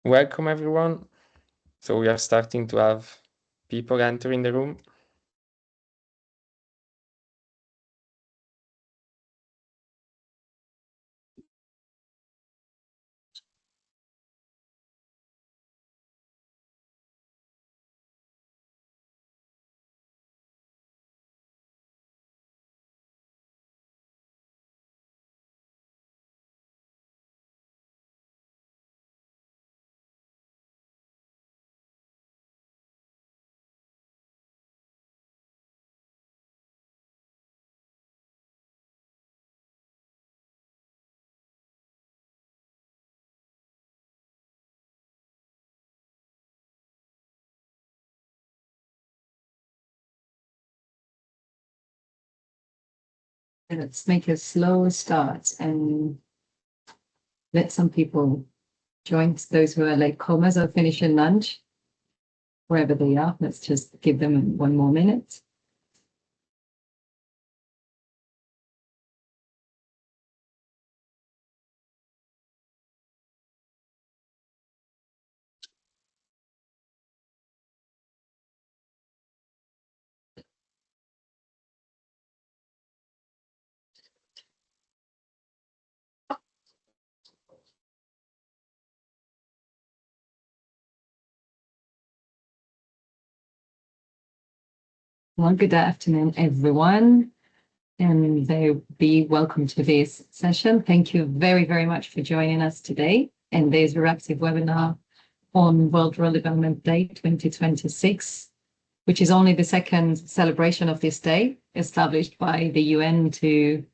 Welcome everyone. So we are starting to have people entering the room. Let's make a slow start and let some people join, those who are late comers or finishing lunch, wherever they are. Let's just give them 1 more minute. Well, good afternoon, everyone, and be welcome to this session. Thank you very, very much for joining us today in this RURACTIVE webinar on World Rural Development Day 2026, which is only the second celebration of this day established by the UN to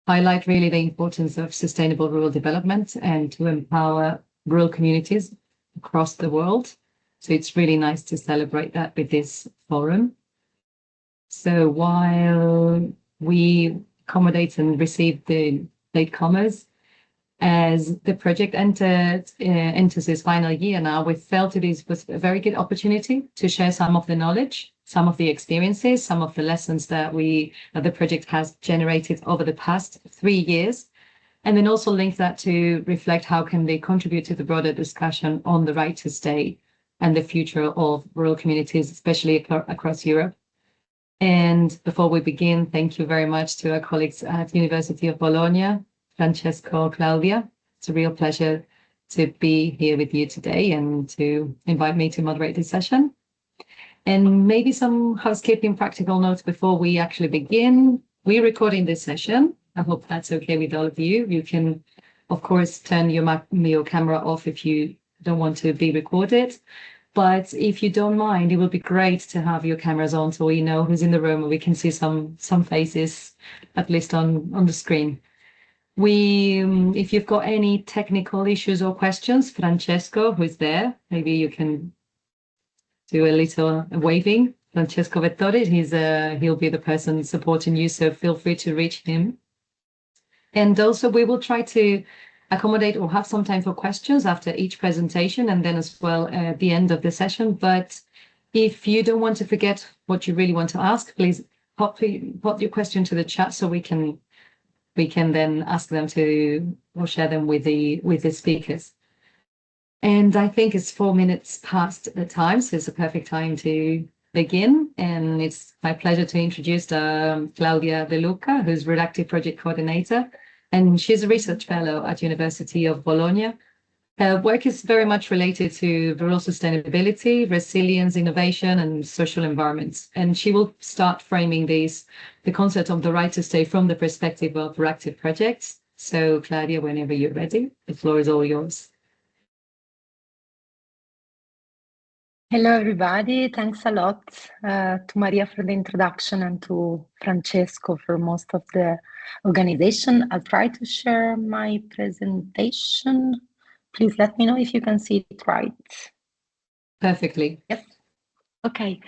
highlight really the importance of sustainable rural development and to empower rural communities across the world. So it's really nice to celebrate that with this forum. So while we accommodate and receive the latecomers, as the project enters its final year now, we felt it was a very good opportunity to share some of the knowledge, some of the experiences, some of the lessons that the project has generated over the past 3 years, and then also link that to reflect how can they contribute to the broader discussion on the right to stay and the future of rural communities, especially across Europe. And before we begin, thank you very much to our colleagues at University of Bologna, Francesco, Claudia. It's a real pleasure to be here with you today and to invite me to moderate this session. And maybe some housekeeping practical notes before we actually begin. We're recording this session. I hope that's okay with all of you. You can, of course, turn your camera off if you don't want to be recorded. But if you don't mind, it would be great to have your cameras on so we know who's in the room and we can see some faces, at least on the screen. If you've got any technical issues or questions, Francesco, who's there, maybe you can do a little waving. Francesco Vettori, he'll be the person supporting you, so feel free to reach him. And also we will try to accommodate or have some time for questions after each presentation and then as well at the end of the session. But if you don't want to forget what you really want to ask, please pop your question to the chat so we can then ask them or share them with the speakers. And I think it's 4 minutes past the time, so it's a perfect time to begin. And it's my pleasure to introduce Claudia De Luca, who's RURACTIVE Project Coordinator. And she's a research fellow at University of Bologna. Her work is very much related to rural sustainability, resilience, innovation, and social environments. And she will start framing the concept of the right to stay from the perspective of RURACTIVE projects. So Claudia, whenever you're ready, the floor is all yours. Hello, everybody. Thanks a lot to Maria for the introduction and to Francesco for most of the organization. I'll try to share my presentation. Please let me know if you can see it right. Perfectly. Yes. Okay.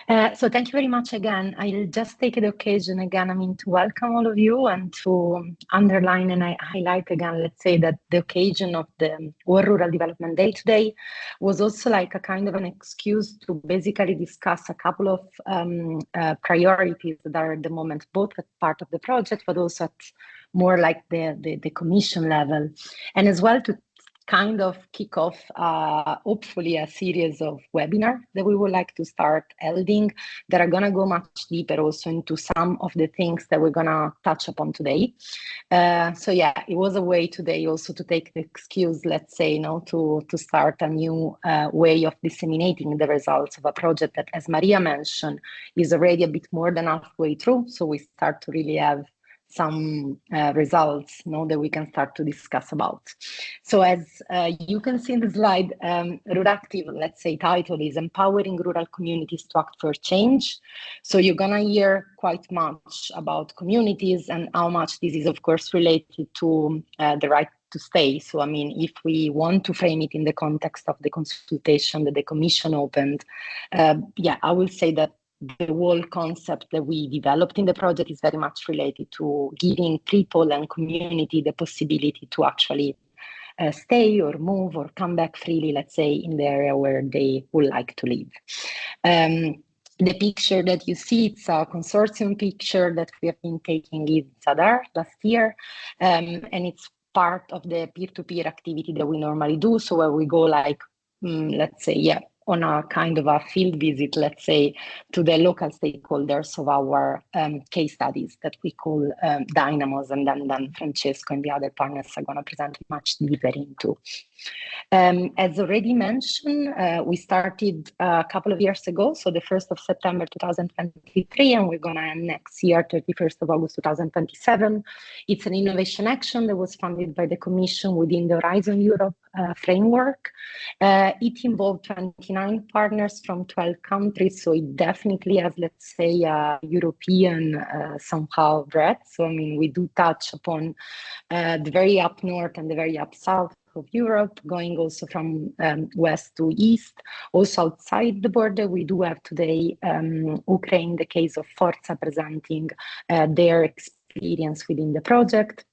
So thank you very much again. I'll just take the occasion again, to welcome all of you and to underline and highlight again, let's say that the occasion of the World Rural Development Day today was also like a kind of an excuse to basically discuss a couple of priorities that are at the moment, both at part of the project, but also at more like the commission level. And as well to kind of kick off, hopefully, a series of webinars that we would like to start holding that are going to go much deeper also into some of the things that we're going to touch upon today. So yeah, it was a way today also to take the excuse, let's say, to start a new way of disseminating the results of a project that, as Maria mentioned, is already a bit more than halfway through. So we start to really have some results that we can start to discuss about. So as you can see in the slide, RURACTIVE, let's say, title is Empowering Rural Communities to Act for Change. So you're gonna hear quite much about communities and how much this is, of course, related to the right to stay. So, I mean, if we want to frame it in the context of the consultation that the Commission opened, yeah, I will say that the whole concept that we developed in the project is very much related to giving people and community the possibility to actually stay or move or come back freely, let's say, in the area where they would like to live. The picture that you see, it's a consortium picture that we have been taking in Zadar last year, and it's part of the peer-to-peer activity that we normally do. So where we go like, let's say, yeah, on a kind of a field visit, let's say, to the local stakeholders of our case studies that we call Dynamos, and then Francesco and the other partners are going to present much deeper into. As already mentioned, we started a couple of years ago, so the 1st of September 2023, and we're going to end next year, 31st of August 2027. It's an innovation action that was funded by the Commission within the Horizon Europe framework. It involved 29 partners from 12 countries, so it definitely has, let's say, a European somehow breadth. So, I mean, we do touch upon the very up north and the very up south of Europe, going also from west to east. Also outside the border, we do have today Ukraine, the case of Forza, presenting their experience within the project.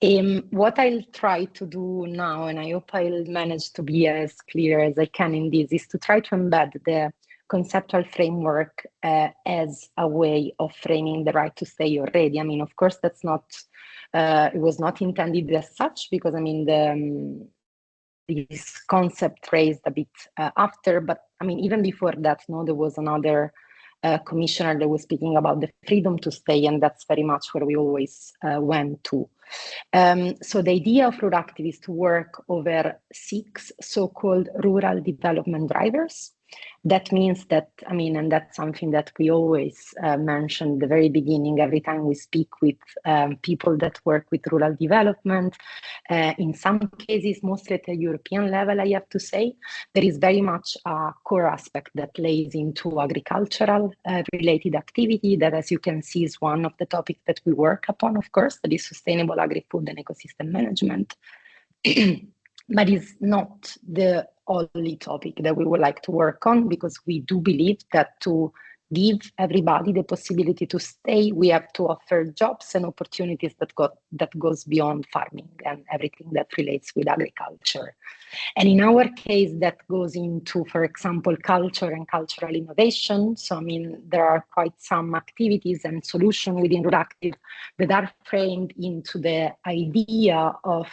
What I'll try to do now, and I hope I'll manage to be as clear as I can in this, is to try to embed the conceptual framework as a way of framing the right to stay already. I mean, of course, that's not, it was not intended as such, because I mean, this concept raised a bit after, but I mean, even before that, there was another commissioner that was speaking about the freedom to stay, and that's very much where we always went to. So the idea of RURACTIVE is to work over 6 so-called rural development drivers. That means that, I mean, and that's something that we always mention at the very beginning, every time we speak with people that work with rural development. In some cases, mostly at the European level, I have to say, there is very much a core aspect that lays into agricultural related activity that, as you can see, is one of the topics that we work upon, of course, that is sustainable agri-food and ecosystem management. But it's not the only topic that we would like to work on, because we do believe that to give everybody the possibility to stay, we have to offer jobs and opportunities that goes beyond farming and everything that relates with agriculture. And in our case, that goes into, for example, culture and cultural innovation. So, I mean, there are quite some activities and solutions within RURACTIVE that are framed into the idea of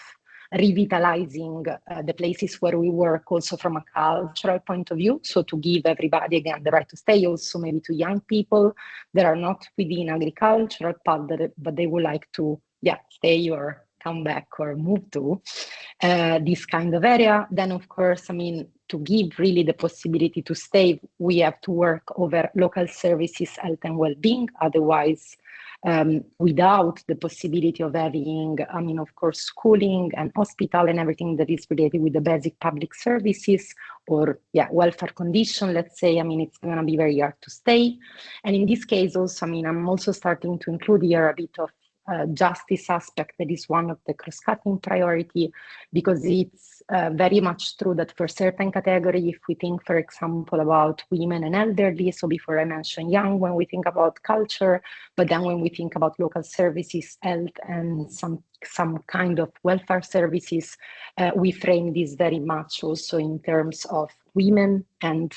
revitalizing the places where we work, also from a cultural point of view. So to give everybody, again, the right to stay, also maybe to young people that are not within agricultural path, but they would like to, stay or come back or move to this kind of area. Then, of course, I mean, to give really the possibility to stay, we have to work over local services, health and well-being. Otherwise, without the possibility of having, I mean, of course, schooling and hospital and everything that is related with the basic public services or, welfare condition, let's say, I mean, it's going to be very hard to stay. And in this case also, I mean, I'm also starting to include here a bit of justice aspect that is one of the cross-cutting priority, because it's very much true that for certain category, if we think, for example, about women and elderly, so before I mentioned young, when we think about culture, but then when we think about local services, health, and some kind of welfare services, we frame this very much also in terms of women and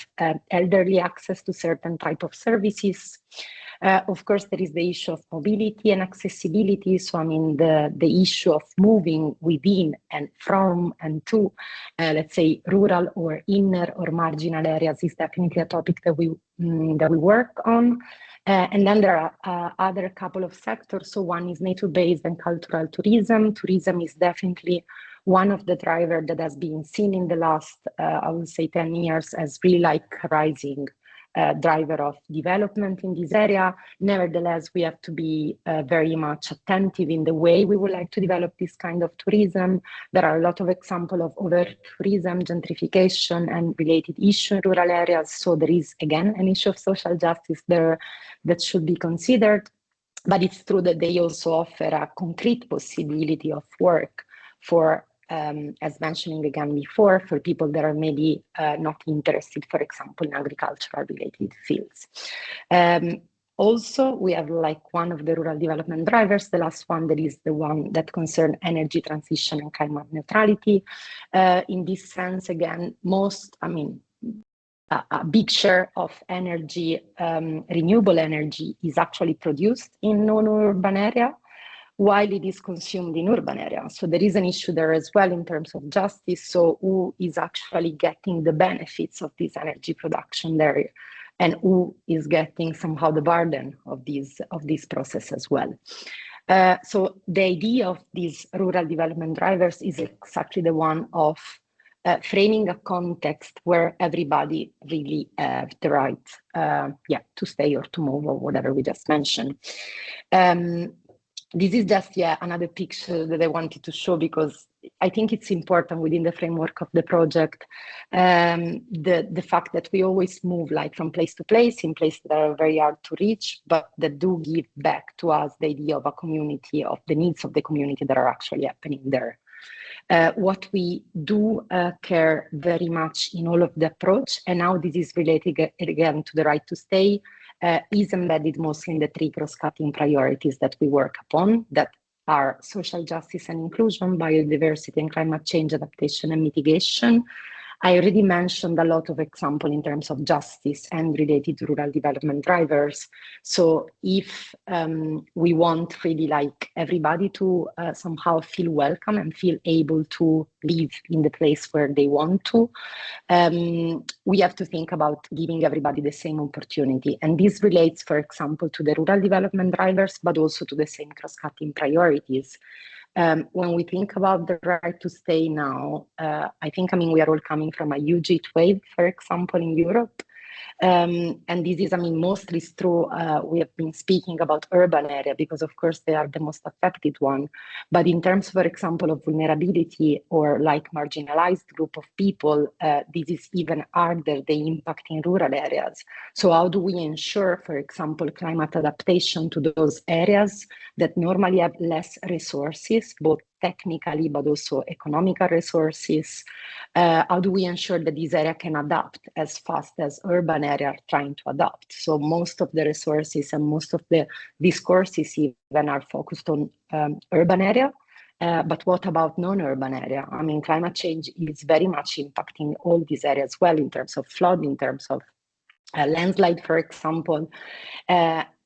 elderly access to certain type of services. Of course, there is the issue of mobility and accessibility. So, I mean, the issue of moving within and from and to, let's say, rural or inner or marginal areas is definitely a topic that we work on. And then there are other couple of sectors. So one is nature-based and cultural tourism. Tourism is definitely one of the drivers that has been seen in the last, I would say, 10 years as really like rising driver of development in this area. Nevertheless, we have to be very much attentive in the way we would like to develop this kind of tourism. There are a lot of examples of over-tourism, gentrification, and related issues in rural areas. So there is, again, an issue of social justice there that should be considered. But it's true that they also offer a concrete possibility of work for as mentioning again before, for people that are maybe not interested, for example, in agricultural related fields. Also, we have like one of the rural development drivers, the last one that is the one that concerns energy transition and climate neutrality. In this sense, again, a big share of energy, renewable energy, is actually produced in non-urban area, while it is consumed in urban areas. So there is an issue there as well in terms of justice. So who is actually getting the benefits of this energy production there, and who is getting somehow the burden of this process as well. So the idea of these rural development drivers is exactly the one of framing a context where everybody really have the right to stay or to move or whatever we just mentioned. This is just another picture that I wanted to show because I think it's important within the framework of the project, the fact that we always move like from place to place in places that are very hard to reach, but that do give back to us the idea of a community, of the needs of the community that are actually happening there. What we do care very much in all of the approach, and now this is related again to the right to stay, is embedded mostly in the three cross-cutting priorities that we work upon, that are social justice and inclusion, biodiversity and climate change adaptation and mitigation. I already mentioned a lot of examples in terms of justice and related to rural development drivers. So if we want really like everybody to somehow feel welcome and feel able to live in the place where they want to, we have to think about giving everybody the same opportunity. And this relates, for example, to the rural development drivers, but also to the same cross-cutting priorities. When we think about the right to stay now, I think, we are all coming from a huge heat wave, for example, in Europe. And this is, mostly through, we have been speaking about urban area because, of course, they are the most affected one. But in terms, for example, of vulnerability or like marginalized group of people, this is even harder, the impact in rural areas. So how do we ensure, for example, climate adaptation to those areas that normally have less resources, both technically, but also economical resources? How do we ensure that this area can adapt as fast as urban area are trying to adapt? So most of the resources and most of the discourses even are focused on urban area. But what about non-urban area? Climate change is very much impacting all these areas as well in terms of flood, in terms of landslide, for example.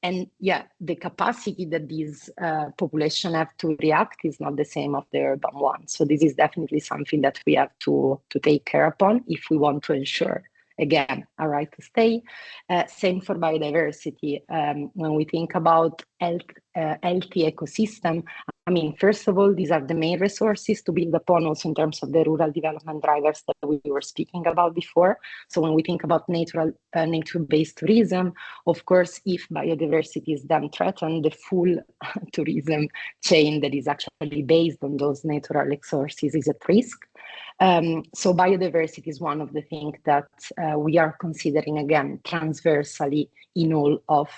And the capacity that these population have to react is not the same of the urban one. So this is definitely something that we have to take care upon if we want to ensure, again, a right to stay. Same for biodiversity. When we think about healthy ecosystem, first of all, these are the main resources to build upon also in terms of the rural development drivers that we were speaking about before. So when we think about nature-based tourism, of course, if biodiversity is then threatened, the full tourism chain that is actually based on those natural resources is at risk. So biodiversity is one of the things that we are considering, again, transversally in all of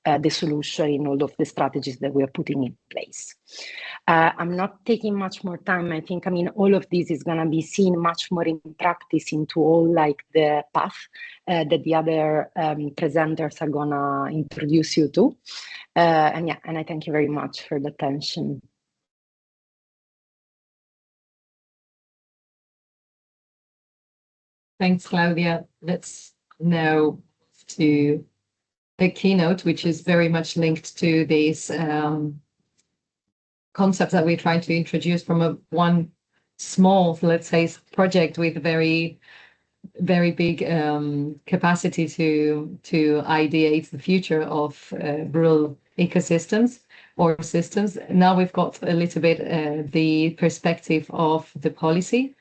the solution, in all of the strategies that we are putting in place. I'm not taking much more time. I think, all of this is going to be seen much more in practice into all like the path that the other presenters are going to introduce you to. And I thank you very much for the attention. Thanks, Claudia. Let's now move to a keynote, which is very much linked to these concepts that we're trying to introduce from one small, let's say, project with very big capacity to ideate the future of rural ecosystems or systems. Now we've got a little bit the perspective of the policy.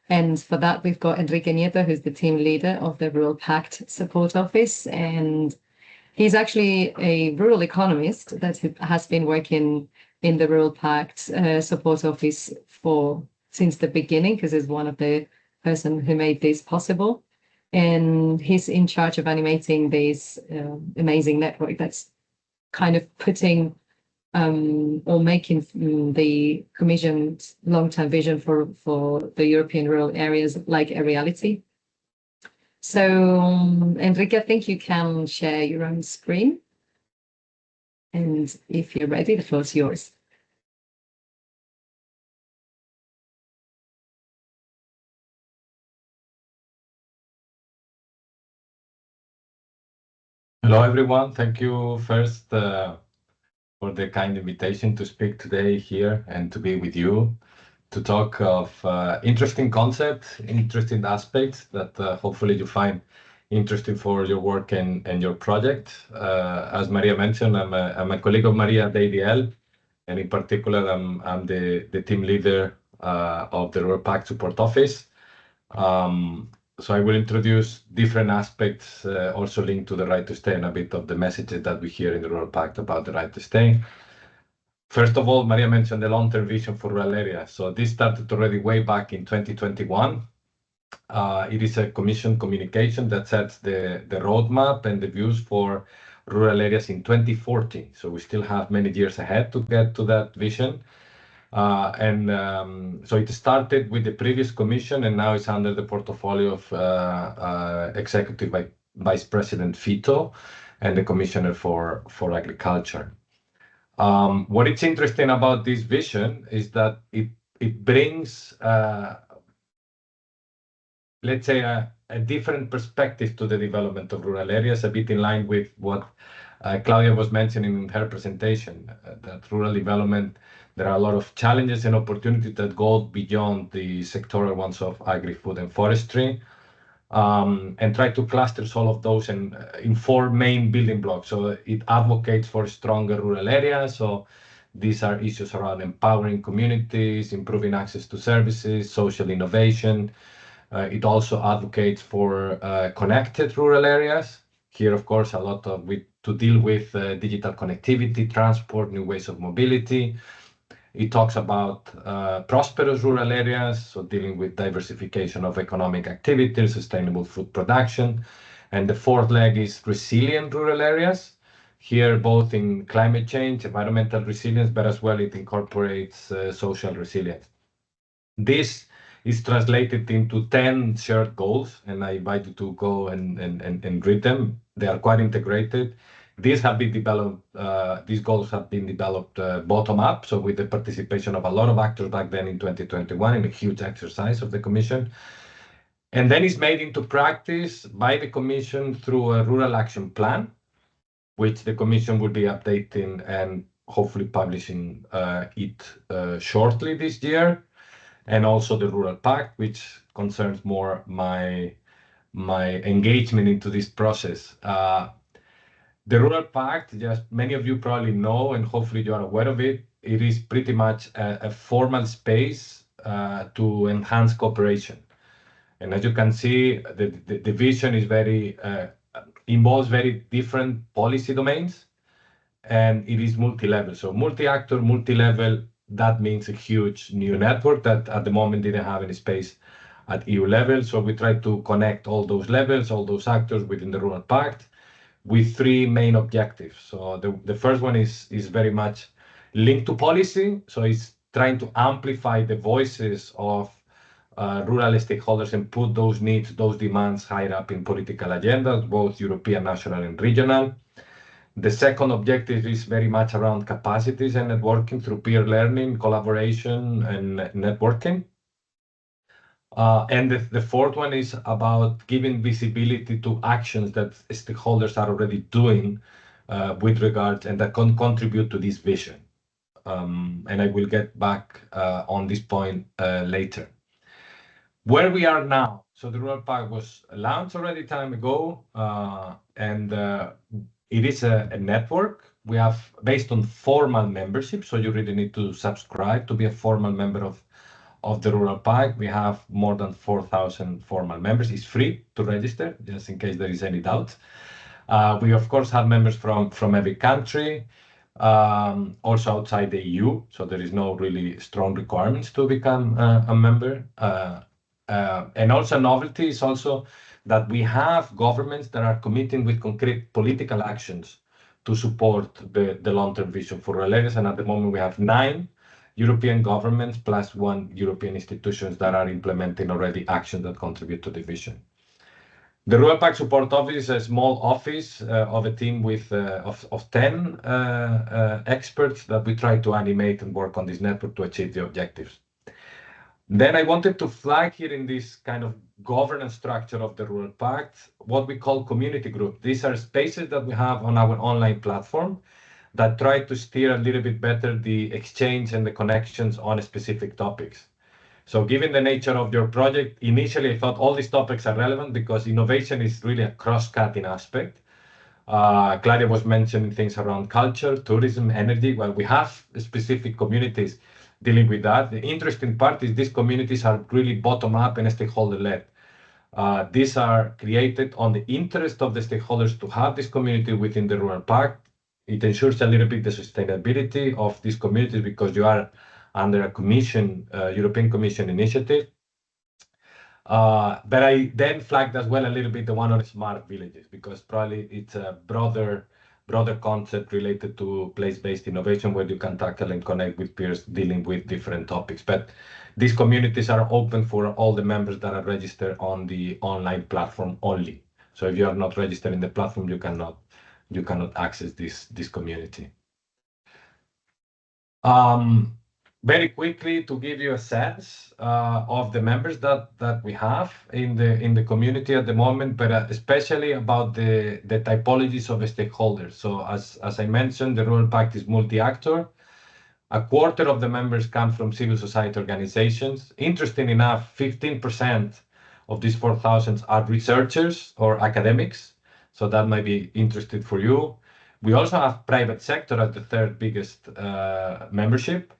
And for that, we've got Enrique Nieto, who's the team leader of the Rural Pact Support Office. And he's actually a rural economist that has been working in the Rural Pact Support Office since the beginning, because he's one of the person who made this possible. And he's in charge of animating this amazing network that's kind of putting or making the Commission's long-term vision for the European rural areas like a reality. So, Enrique, I think you can share your own screen. And if you're ready, the floor is yours. Hello, everyone. Thank you first for the kind invitation to speak today here and to be with you to talk of interesting concepts, interesting aspects that hopefully you find interesting for your work and your project. As Maria mentioned, I'm a colleague of Maria at ADL, and in particular, I'm the team leader of the Rural Pact Support Office. So I will introduce different aspects also linked to the right to stay and a bit of the messages that we hear in the Rural Pact about the right to stay. First of all, Maria mentioned the long-term vision for rural areas. So this started already way back in 2021. It is a Commission communication that sets the roadmap and the views for rural areas in 2040. So we still have many years ahead to get to that vision. So it started with the previous commission, and now it's under the portfolio of Executive Vice President Fito and the Commissioner for Agriculture. What is interesting about this vision is that it brings, let's say, a different perspective to the development of rural areas, a bit in line with what Claudia was mentioning in her presentation, that rural development, there are a lot of challenges and opportunities that go beyond the sectoral ones of agri-food and forestry, and try to cluster all of those in four main building blocks. So it advocates for stronger rural areas. So these are issues around empowering communities, improving access to services, social innovation. It also advocates for connected rural areas. Here, of course, a lot to deal with digital connectivity, transport, new ways of mobility. It talks about prosperous rural areas, so dealing with diversification of economic activity, sustainable food production. And the fourth leg is resilient rural areas. Here, both in climate change, environmental resilience, but as well it incorporates social resilience. This is translated into 10 shared goals, and I invite you to go and read them. They are quite integrated. These have been developed, these goals have been developed bottom up, so with the participation of a lot of actors back then in 2021 in a huge exercise of the Commission. And then it's made into practice by the Commission through a rural action plan, which the Commission will be updating and hopefully publishing it shortly this year. And also the Rural Pact, which concerns more my engagement into this process. The Rural Pact, just many of you probably know, and hopefully you are aware of it, it is pretty much a formal space to enhance cooperation. And as you can see, the vision is involves very different policy domains, and it is multi-level. So multi-actor, multi-level, that means a huge new network that at the moment didn't have any space at EU level. So we try to connect all those levels, all those actors within the Rural Pact, with three main objectives. So the first one is very much linked to policy. So it's trying to amplify the voices of rural stakeholders and put those needs, those demands higher up in political agendas, both European, national, and regional. The second objective is very much around capacities and networking through peer learning, collaboration, and networking. And the fourth one is about giving visibility to actions that stakeholders are already doing with regards and that can contribute to this vision. And I will get back on this point later. Where we are now, so the Rural Pact was launched already time ago, and it is a network. We have based on formal membership, so you really need to subscribe to be a formal member of the Rural Pact. We have more than 4,000 formal members. It's free to register, just in case there is any doubt. We of course have members from every country, also outside the EU, so there is no really strong requirements to become a member. And also novelty is also that we have governments that are committing with concrete political actions to support the long-term vision for rural areas. And at the moment, we have 9 European governments plus 1 European institutions that are implementing already actions that contribute to the vision. The Rural Pact Support Office is a small office of a team of 10 experts that we try to animate and work on this network to achieve the objectives. Then I wanted to flag here in this kind of governance structure of the Rural Pact, what we call community groups. These are spaces that we have on our online platform that try to steer a little bit better the exchange and the connections on specific topics. So given the nature of your project, initially I thought all these topics are relevant because innovation is really a cross-cutting aspect. Claudia was mentioning things around culture, tourism, energy. Well, we have specific communities dealing with that. The interesting part is these communities are really bottom-up and stakeholder-led. These are created on the interest of the stakeholders to have this community within the Rural Pact. It ensures a little bit the sustainability of these communities because you are under a commission, European Commission initiative. But I then flagged as well a little bit the one on smart villages because probably it's a broader concept related to place-based innovation where you can tackle and connect with peers dealing with different topics. But these communities are open for all the members that are registered on the online platform only. So if you are not registered in the platform, you cannot access this community. Very quickly to give you a sense of the members that we have in the community at the moment, but especially about the typologies of the stakeholders. So as I mentioned, the Rural Pact is multi-actor. A quarter of the members come from civil society organizations. Interesting enough, 15% of these 4,000 are researchers or academics. So that might be interesting for you. We also have private sector as the third biggest membership,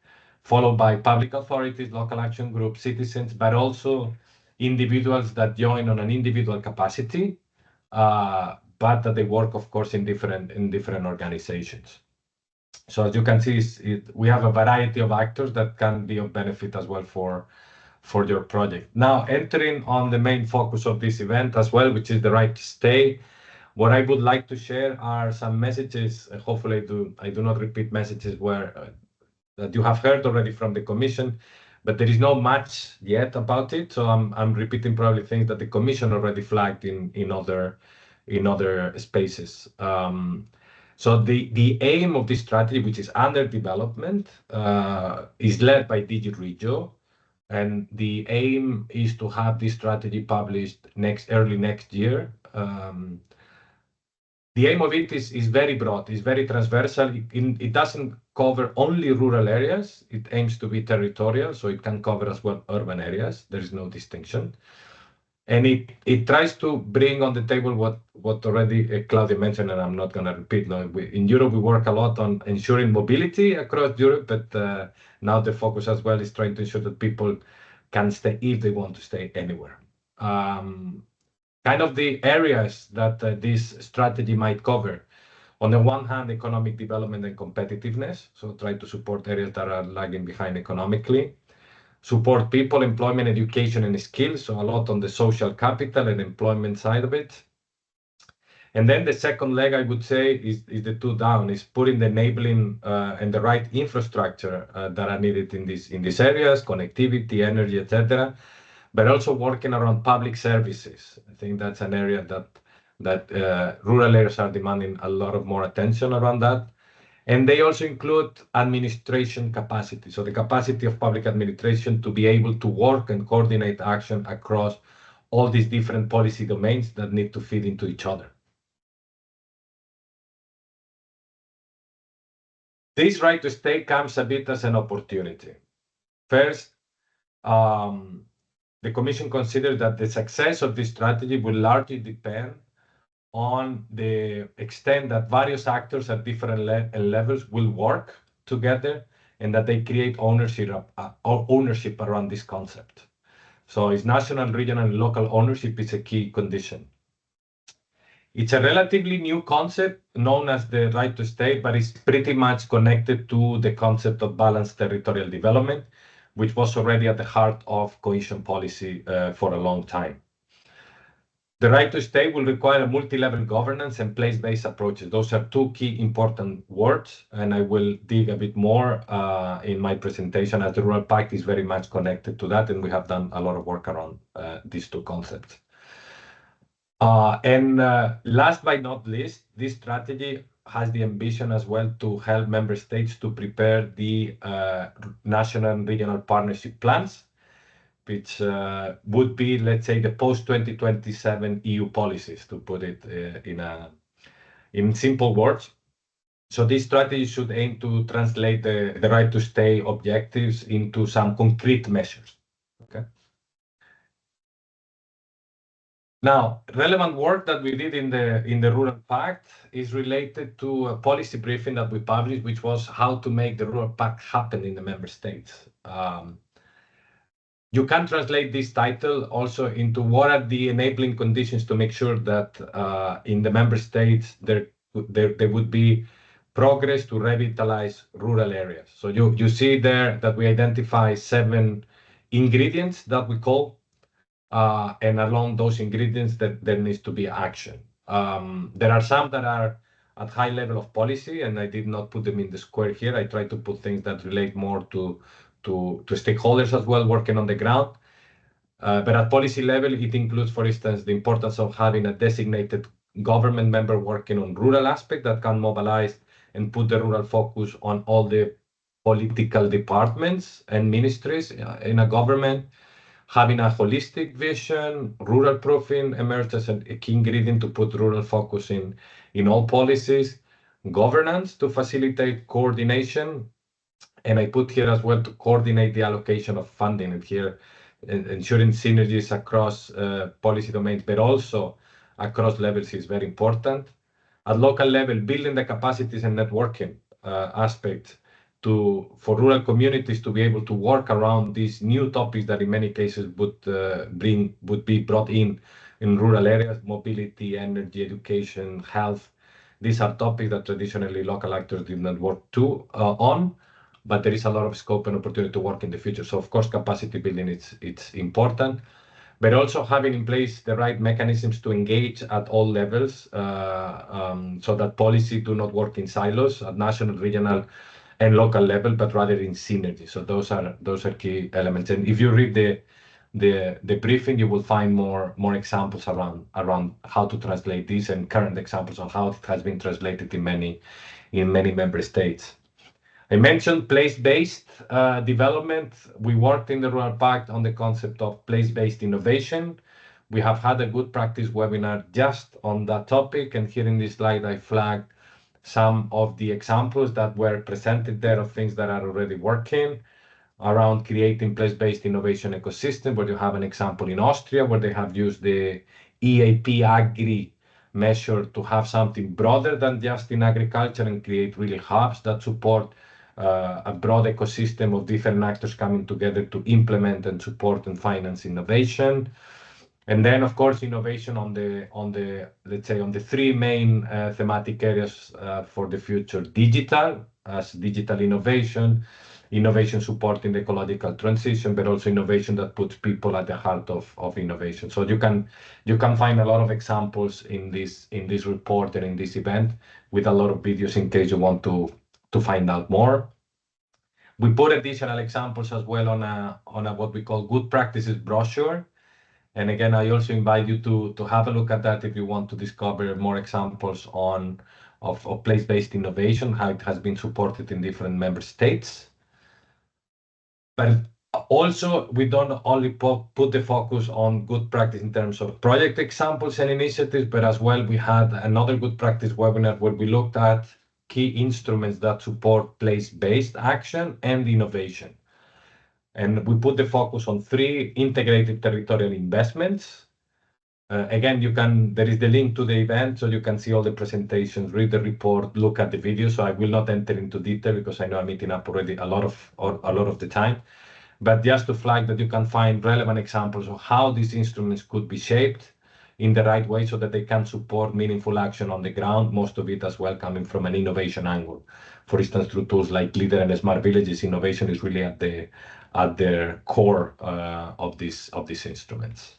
followed by public authorities, local action groups, citizens, but also individuals that join on an individual capacity, but that they work, of course, in different organizations. So as you can see, we have a variety of actors that can be of benefit as well for your project. Now, entering on the main focus of this event as well, which is the right to stay, what I would like to share are some messages. Hopefully, I do not repeat messages that you have heard already from the Commission, but there is not much yet about it. So I'm repeating probably things that the Commission already flagged in other spaces. So the aim of this strategy, which is under development, is led by DG Regio, and the aim is to have this strategy published early next year. The aim of it is very broad, it's very transversal. It doesn't cover only rural areas. It aims to be territorial, so it can cover as well urban areas. There is no distinction. And it tries to bring on the table what already Claudia mentioned, and I'm not going to repeat. No, in Europe, we work a lot on ensuring mobility across Europe, but now the focus as well is trying to ensure that people can stay if they want to stay anywhere. Kind of the areas that this strategy might cover. On the one hand, economic development and competitiveness. So try to support areas that are lagging behind economically. Support people, employment, education, and skills. So a lot on the social capital and employment side of it. And then the second leg, I would say, is the two down, is putting the enabling and the right infrastructure that are needed in these areas, connectivity, energy, etc., but also working around public services. I think that's an area that rural areas are demanding a lot of more attention around that. And they also include administration capacity. So the capacity of public administration to be able to work and coordinate action across all these different policy domains that need to fit into each other. This right to stay comes a bit as an opportunity. First, the Commission considered that the success of this strategy will largely depend on the extent that various actors at different levels will work together and that they create ownership around this concept. So it's national, regional, and local ownership is a key condition. It's a relatively new concept known as the right to stay, but it's pretty much connected to the concept of balanced territorial development, which was already at the heart of cohesion policy for a long time. The right to stay will require a multi-level governance and place-based approaches. Those are two key important words, and I will dig a bit more in my presentation, as the Rural Pact is very much connected to that, and we have done a lot of work around these two concepts. Last but not least, this strategy has the ambition as well to help member states to prepare the national and regional partnership plans, which would be, let's say, the post-2027 EU policies, to put it in simple words. So this strategy should aim to translate the right to stay objectives into some concrete measures. Okay. Now, relevant work that we did in the Rural Pact is related to a policy briefing that we published, which was how to make the Rural Pact happen in the member states. You can translate this title also into what are the enabling conditions to make sure that in the member states there would be progress to revitalize rural areas. So you see there that we identify 7 ingredients that we call. And along those ingredients, there needs to be action. There are some that are at high level of policy, and I did not put them in the square here. I tried to put things that relate more to stakeholders as well, working on the ground. But at policy level, it includes, for instance, the importance of having a designated government member working on rural aspect that can mobilize and put the rural focus on all the political departments and ministries in a government. Having a holistic vision, rural proofing emerged as a key ingredient to put rural focus in all policies, governance to facilitate coordination, and I put here as well to coordinate the allocation of funding, and here ensuring synergies across policy domains, but also across levels is very important. At local level, building the capacities and networking aspects for rural communities to be able to work around these new topics that in many cases would be brought in rural areas: mobility, energy, education, health. These are topics that traditionally local actors did not work on, but there is a lot of scope and opportunity to work in the future. So of course, capacity building it's important, but also having in place the right mechanisms to engage at all levels, so that policy do not work in silos at national, regional, and local level, but rather in synergy. So those are key elements. And if you read the briefing, you will find more examples around how to translate this and current examples on how it has been translated in many member states. I mentioned place-based development. We worked in the Rural Pact on the concept of place-based innovation. We have had a good practice webinar just on that topic, and here in this slide I flagged some of the examples that were presented there of things that are already working around creating place-based innovation ecosystem, where you have an example in Austria where they have used the EAP Agri measure to have something broader than just in agriculture and create really hubs that support a broad ecosystem of different actors coming together to implement and support and finance innovation. And then, of course, innovation on the let's say on the 3 main thematic areas for the future: digital innovation, innovation supporting the ecological transition, but also innovation that puts people at the heart of innovation. So you can find a lot of examples in this report and in this event, with a lot of videos in case you want to find out more. We put additional examples as well on a what we call good practices brochure. And again, I also invite you to have a look at that if you want to discover more examples on of place-based innovation, how it has been supported in different member states. But also, we don't only put the focus on good practice in terms of project examples and initiatives, but as well, we had another good practice webinar where we looked at key instruments that support place-based action and innovation. And we put the focus on 3 integrated territorial investments. Again, there is the link to the event, so you can see all the presentations, read the report, look at the video. So I will not enter into detail because I know I'm eating up already a lot of the time. But just to flag that you can find relevant examples of how these instruments could be shaped in the right way so that they can support meaningful action on the ground, most of it as well coming from an innovation angle. For instance, through tools like Leader and Smart Villages, innovation is really at the core of these instruments.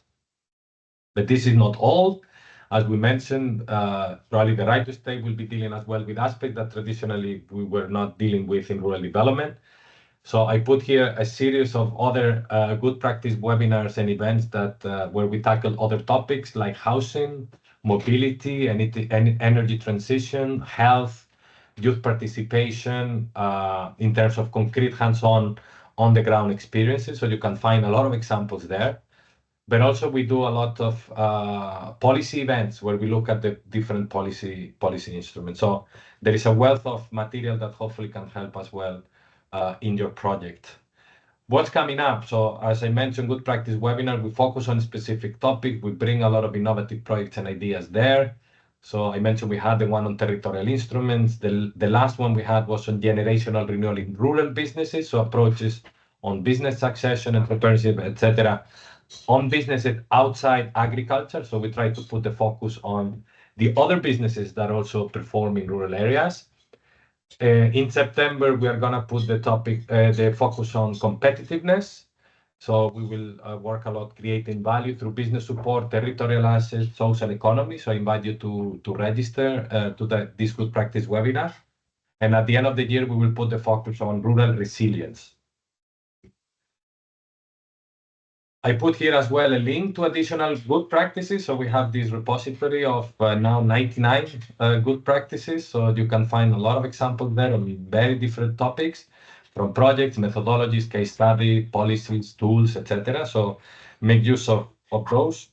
But this is not all. As we mentioned, probably the right to stay will be dealing as well with aspects that traditionally we were not dealing with in rural development. So I put here a series of other good practice webinars and events that where we tackle other topics like housing, mobility, and energy transition, health, youth participation, in terms of concrete hands-on, on-the-ground experiences. So you can find a lot of examples there. But also we do a lot of policy events where we look at the different policy instruments. So there is a wealth of material that hopefully can help as well in your project. What's coming up? So as I mentioned, good practice webinar, we focus on a specific topic. We bring a lot of innovative projects and ideas there. So I mentioned we had the one on territorial instruments. The last one we had was on generational renewal in rural businesses. So approaches on business succession, entrepreneurship, etc. On businesses outside agriculture. So we try to put the focus on the other businesses that also perform in rural areas. In September, we are going to put the focus on competitiveness. So we will work a lot creating value through business support, territorial assets, social economy. So I invite you to register to this good practice webinar. And at the end of the year, we will put the focus on rural resilience. I put here as well a link to additional good practices. So we have this repository of now 99 good practices. So you can find a lot of examples there on very different topics, from projects, methodologies, case study, policies, tools, etc. So make use of those.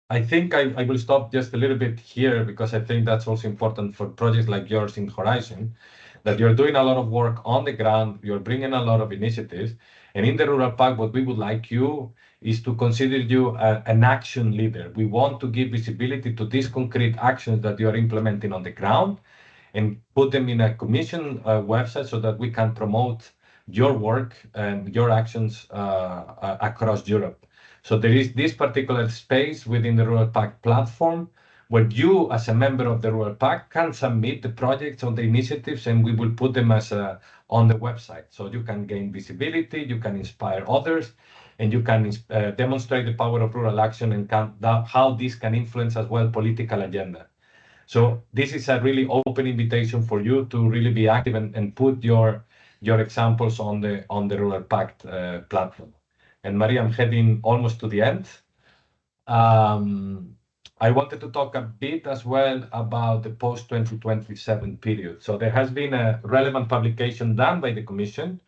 I think I will stop just a little bit here because I think that's also important for projects like yours in Horizon, that you're doing a lot of work on the ground, you're bringing a lot of initiatives. And in the Rural Pact, what we would like you is to consider you an action leader. We want to give visibility to these concrete actions that you are implementing on the ground and put them in a commission website so that we can promote your work and your actions across Europe. So there is this particular space within the Rural Pact platform where you, as a member of the Rural Pact, can submit the projects on the initiatives, and we will put them as on the website. So you can gain visibility, you can inspire others, and you can demonstrate the power of rural action and how this can influence as well political agenda. So this is a really open invitation for you to really be active and put your examples on the Rural Pact platform. And Maria, I'm heading almost to the end. I wanted to talk a bit as well about the post-2027 period. So there has been a relevant publication done by the Commission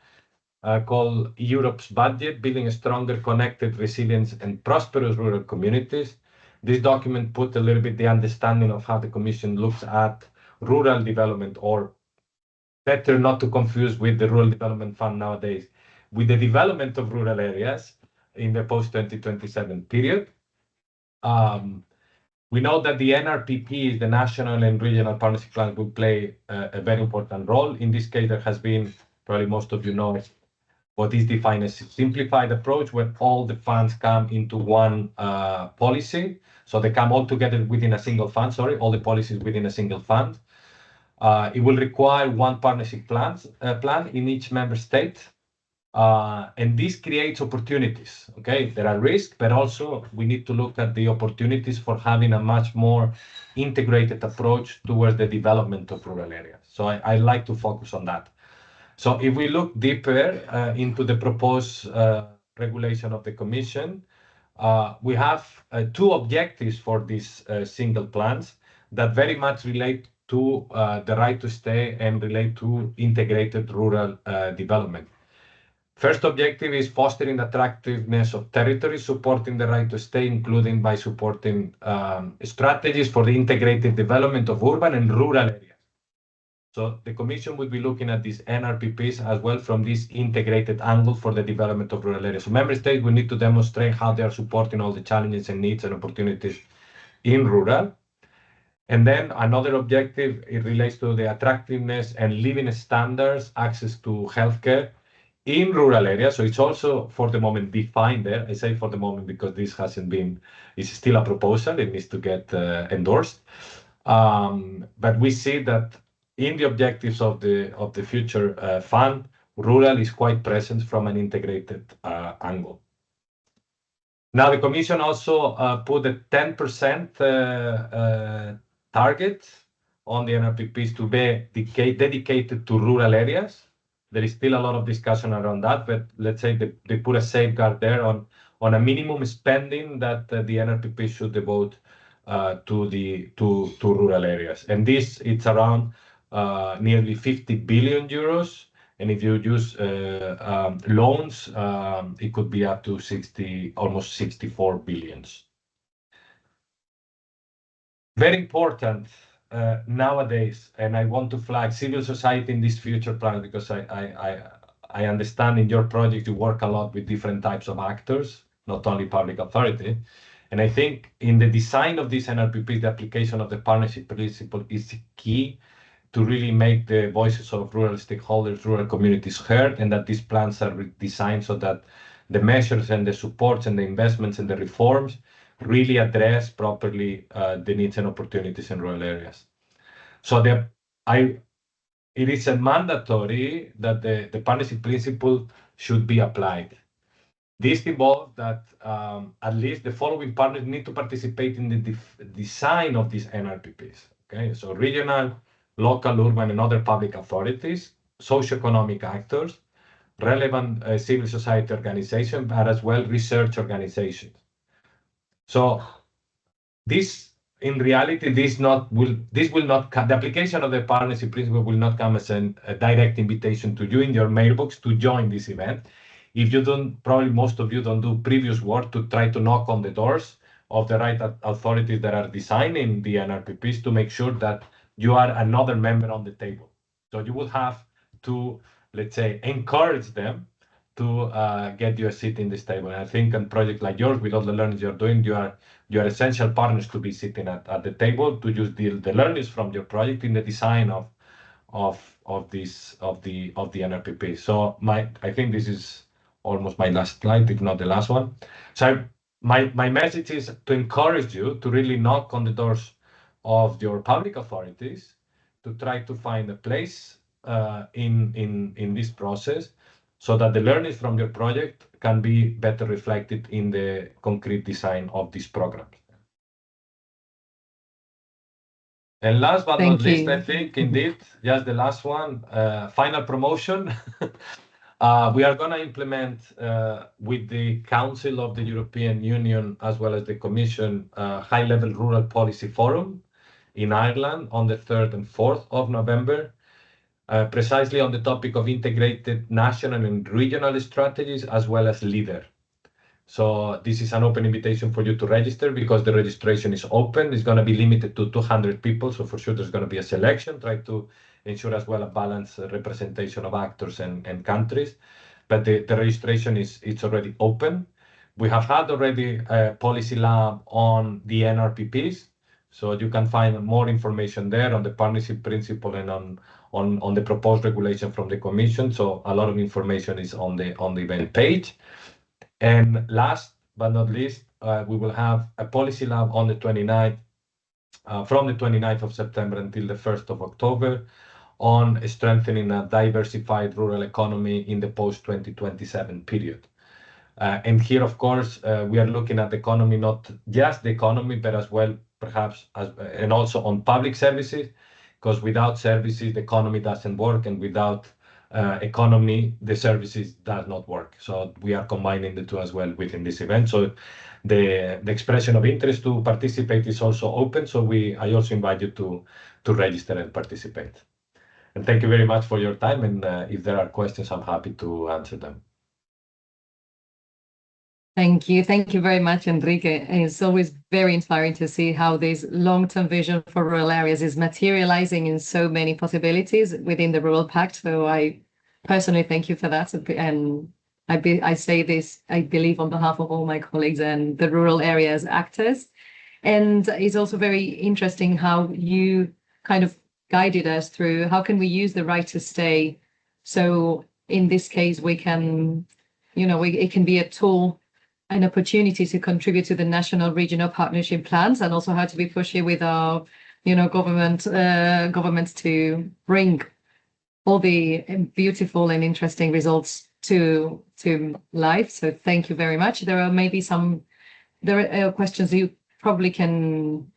called Europe's Budget, Building a Stronger, Connected, Resilient and Prosperous Rural Communities. This document put a little bit the understanding of how the Commission looks at rural development, or better not to confuse with the Rural Development Fund nowadays, with the development of rural areas in the post-2027 period. We know that the NRPP, the National and Regional Partnership Plans, will play a very important role. In this case, there has been, probably most of you know, what is defined as a simplified approach, where all the funds come into one policy. So they come all together within a single fund, all the policies within a single fund. It will require one partnership plan in each member state. And this creates opportunities. Okay, there are risks, but also we need to look at the opportunities for having a much more integrated approach towards the development of rural areas. So I like to focus on that. So if we look deeper into the proposed regulation of the Commission, we have 2 objectives for these single plans that very much relate to the right to stay and relate to integrated rural development. First objective is fostering the attractiveness of territory, supporting the right to stay, including by supporting strategies for the integrated development of urban and rural areas. So the Commission would be looking at these NRPPs as well from this integrated angle for the development of rural areas. So member states will need to demonstrate how they are supporting all the challenges and needs and opportunities in rural. And then another objective, it relates to the attractiveness and living standards, access to healthcare in rural areas. So it's also for the moment defined there. I say for the moment because this hasn't been, it's still a proposal. It needs to get endorsed. But we see that in the objectives of the future fund, rural is quite present from an integrated angle. Now, the Commission also put a 10% target on the NRPPs to be dedicated to rural areas. There is still a lot of discussion around that, but let's say they put a safeguard there on a minimum spending that the NRPP should devote to rural areas. And this, it's around nearly 50 billion euros. And if you use loans, it could be up to almost 64 billions. Very important nowadays, and I want to flag civil society in this future plan because I understand in your project you work a lot with different types of actors, not only public authority. And I think in the design of this NRPP, the application of the partnership principle is key to really make the voices of rural stakeholders, rural communities heard, and that these plans are designed so that the measures and the supports and the investments and the reforms really address properly the needs and opportunities in rural areas. So it is a mandatory that the partnership principle should be applied. This involves that at least the following partners need to participate in the design of these NRPPs. Okay, so regional, local, urban, and other public authorities, socioeconomic actors, relevant civil society organizations, but as well research organizations. So this, in reality, the application of the partnership principle will not come as a direct invitation to you in your mailbox to join this event. If you don't, probably most of you don't do previous work to try to knock on the doors of the right authorities that are designing the NRPPs to make sure that you are another member on the table. So you will have to, let's say, encourage them to get you a seat in this table. And I think on projects like yours, with all the learnings you're doing, you are essential partners to be sitting at the table to use the learnings from your project in the design of the NRPP. So I think this is almost my last slide, if not the last one. So my message is to encourage you to really knock on the doors of your public authorities to try to find a place in this process so that the learnings from your project can be better reflected in the concrete design of these programs. And last but not least, I think indeed, just the last one, final promotion. We are going to implement with the Council of the European Union as well as the Commission high-level rural policy forum in Ireland on the 3rd and 4th of November, precisely on the topic of integrated national and regional strategies as well as LEADER. So this is an open invitation for you to register because the registration is open. It's going to be limited to 200 people. So for sure, there's going to be a selection, try to ensure as well a balanced representation of actors and countries. But the registration it's already open. We have had already a policy lab on the NRPPs. So you can find more information there on the partnership principle and on the proposed regulation from the Commission. So a lot of information is on the event page. And last but not least, we will have a policy lab on the 29th, from the 29th of September until the 1st of October on strengthening a diversified rural economy in the post-2027 period. And here, of course, we are looking at the economy, not just the economy, but as well, perhaps, and also on public services, because without services, the economy doesn't work, and without economy, the services does not work. So we are combining the two as well within this event. So the expression of interest to participate is also open. So I also invite you to register and participate. And thank you very much for your time. And if there are questions, I'm happy to answer them. Thank you. Thank you very much, Enrique. It's always very inspiring to see how this long-term vision for rural areas is materializing in so many possibilities within the Rural Pact. So I personally thank you for that. And I say this, I believe, on behalf of all my colleagues and the rural areas actors. And it's also very interesting how you kind of guided us through how can we use the right to stay. So in this case, we can, it can be a tool, an opportunity to contribute to the national regional partnership plans, and also how to be pushy with our, governments to bring all the beautiful and interesting results to life. So thank you very much. There are questions you probably can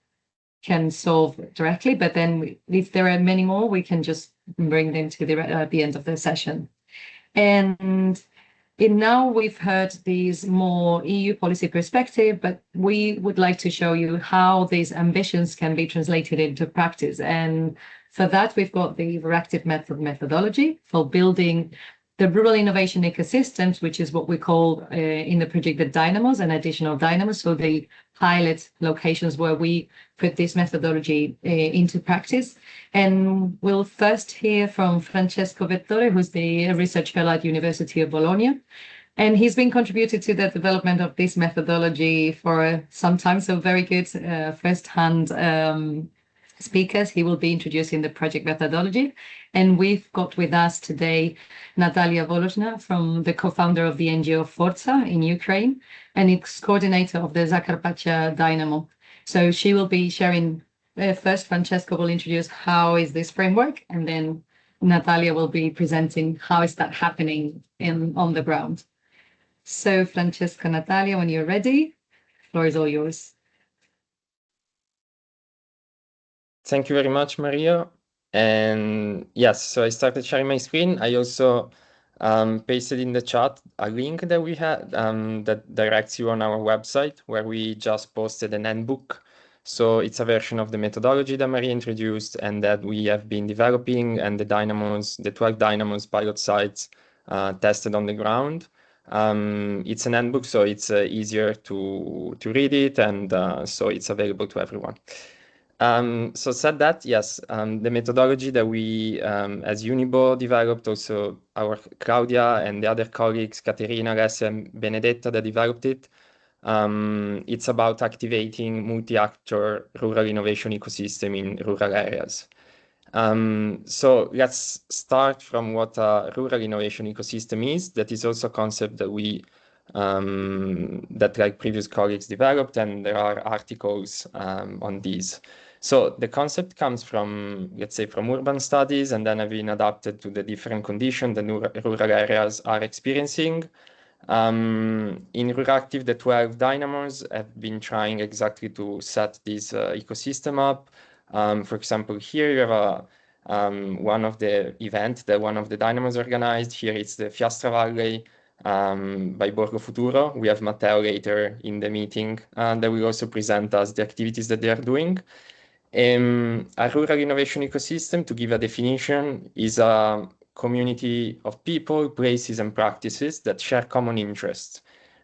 solve directly, but then if there are many more, we can just bring them to the end of the session. And now we've heard these more EU policy perspective, but we would like to show you how these ambitions can be translated into practice. And for that, we've got the RURACTIVE methodology for building the rural innovation ecosystems, which is what we call in the project the dynamos and additional dynamos. So the pilot locations where we put this methodology into practice. And we'll first hear from Francesco Vettore, who's the research fellow at University of Bologna. And he's been contributed to the development of this methodology for some time. So very good first-hand speakers. He will be introducing the project methodology. And we've got with us today Natalia Volozhna, from the co-founder of the NGO Forza in Ukraine, and its coordinator of the Zakarpattia Dynamo. So she will be sharing, first Francesco will introduce how is this framework, and then Natalia will be presenting how is that happening on the ground. So Francesco, Natalia, when you're ready, the floor is all yours. Thank you very much, Maria. And yes, so I started sharing my screen. I also pasted in the chat a link that we had that directs you on our website, where we just posted an handbook. So it's a version of the methodology that Maria introduced and that we have been developing, and the 12 dynamos pilot sites tested on the ground. It's an handbook, so it's easier to read it, and so it's available to everyone. So said that, yes, the methodology that we as Unibo developed, also our Claudia and the other colleagues, Caterina, Alessia, and Benedetta, that developed it. It's about activating multi-actor rural innovation ecosystem in rural areas. So let's start from what a rural innovation ecosystem is. That is also a concept that that like previous colleagues developed, and there are articles on these. So the concept comes from, let's say, from urban studies, and then have been adapted to the different conditions that rural areas are experiencing. In RURACTIVE, the 12 dynamos have been trying exactly to set this ecosystem up. For example, here you have one of the events that one of the dynamos organized. Here it's the Fiastra Valley by Borgo Futuro. We have Matteo later in the meeting that will also present us the activities that they are doing. A rural innovation ecosystem, to give a definition, is a community of people, places, and practices that share common interests.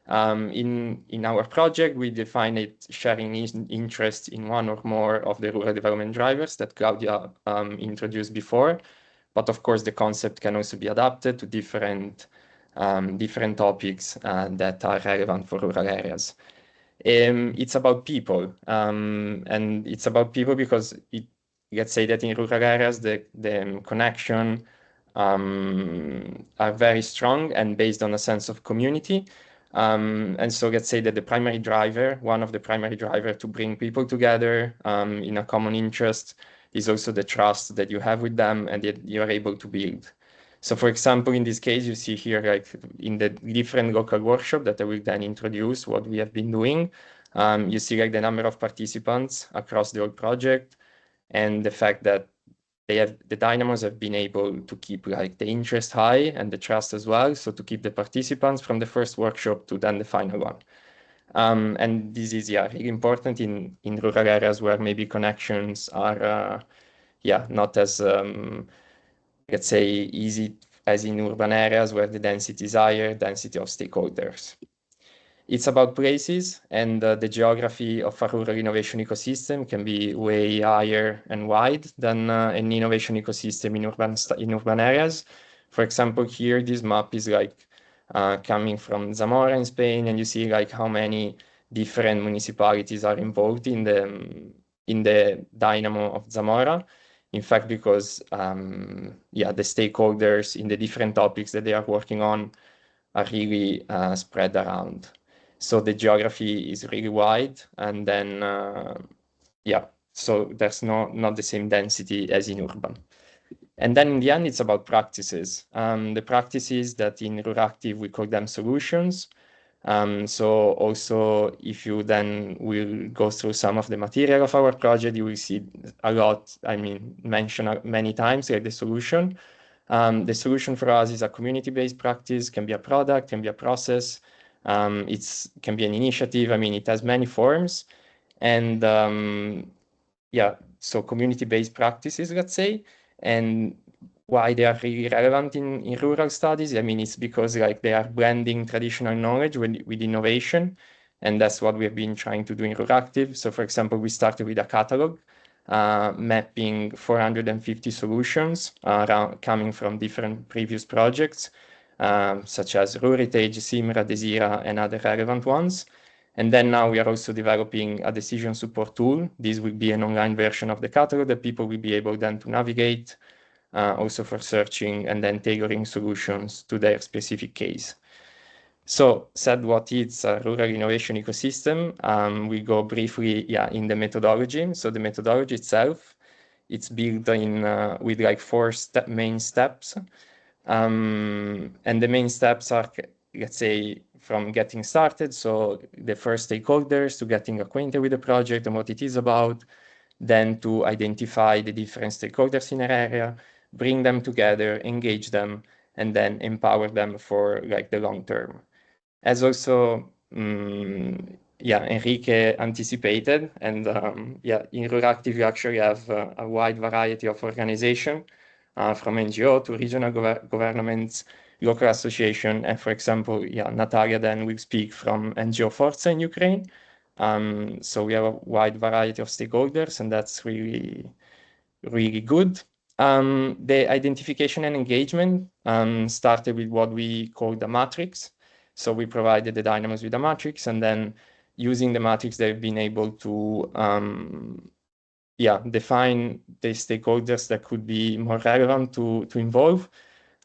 In our project, we define it sharing interest in one or more of the rural development drivers that Claudia introduced before. But of course, the concept can also be adapted to different topics that are relevant for rural areas. It's about people, and it's about people because let's say that in rural areas, the connection are very strong and based on a sense of community. And so let's say that one of the primary driver to bring people together in a common interest is also the trust that you have with them and that you are able to build. So for example, in this case, you see here, like in the different local workshop that I will then introduce what we have been doing, you see like the number of participants across the whole project, and the fact that the dynamos have been able to keep like the interest high and the trust as well. So to keep the participants from the first workshop to then the final one. And this is really important in rural areas where maybe connections are not as let's say easy as in urban areas where the density is higher, density of stakeholders. It's about places, and the geography of a rural innovation ecosystem can be way higher and wide than an innovation ecosystem in urban areas. For example, here this map is like coming from Zamora in Spain, and you see like how many different municipalities are involved in the dynamo of Zamora. In fact, because the stakeholders in the different topics that they are working on are really spread around. So the geography is really wide, and then so there's not the same density as in urban. And then in the end, it's about practices. The practices that in RURACTIVE we call them solutions. So also, if you then will go through some of the material of our project, you will see a lot, mentioned many times, like the solution. The solution for us is a community-based practice, can be a product, can be a process, it can be an initiative. It has many forms. And so community-based practices, let's say. And why they are really relevant in rural studies, it's because like they are blending traditional knowledge with innovation. And that's what we've been trying to do in RURACTIVE. So for example, we started with a catalog mapping 450 solutions coming from different previous projects, such as RURACTIVE, CIMRA, DESIRA, and other relevant ones. And then now we are also developing a decision support tool. This will be an online version of the catalog that people will be able then to navigate, also for searching and then tailoring solutions to their specific case. So said what is a rural innovation ecosystem, we go briefly in the methodology. So the methodology itself, it's built in with like four main steps. And the main steps are, let's say, from getting started. So the first stakeholders to getting acquainted with the project and what it is about, then to identify the different stakeholders in an area, bring them together, engage them, and then empower them for like the long term. As also, Enrique anticipated, and in RURACTIVE you actually have a wide variety of organizations, from NGO to regional governments, local association, and for example, Natalia then will speak from NGO Forza in Ukraine. So we have a wide variety of stakeholders, and that's really, really good. The identification and engagement started with what we call the matrix. So we provided the dynamos with a matrix, and then using the matrix, they've been able to define the stakeholders that could be more relevant to involve,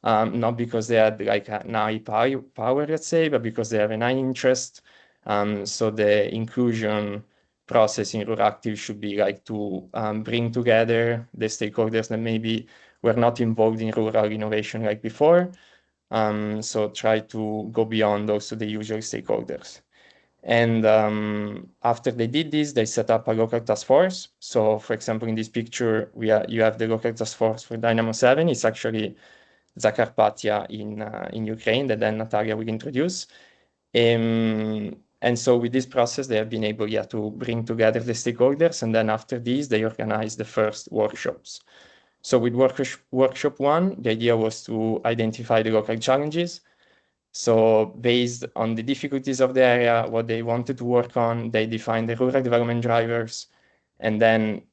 not because they had like an high power, let's say, but because they have an high interest. So the inclusion process in RURACTIVE should be like to bring together the stakeholders that maybe were not involved in rural innovation like before. So try to go beyond also the usual stakeholders. And after they did this, they set up a local task force. So for example, in this picture, you have the local task force for Dynamo 7. It's actually Zakarpattia in Ukraine that then Natalia will introduce. And so with this process, they have been able to bring together the stakeholders. And then after this, they organized the first workshops. So with workshop 1, the idea was to identify the local challenges. So based on the difficulties of the area, what they wanted to work on, they defined the rural development drivers. And then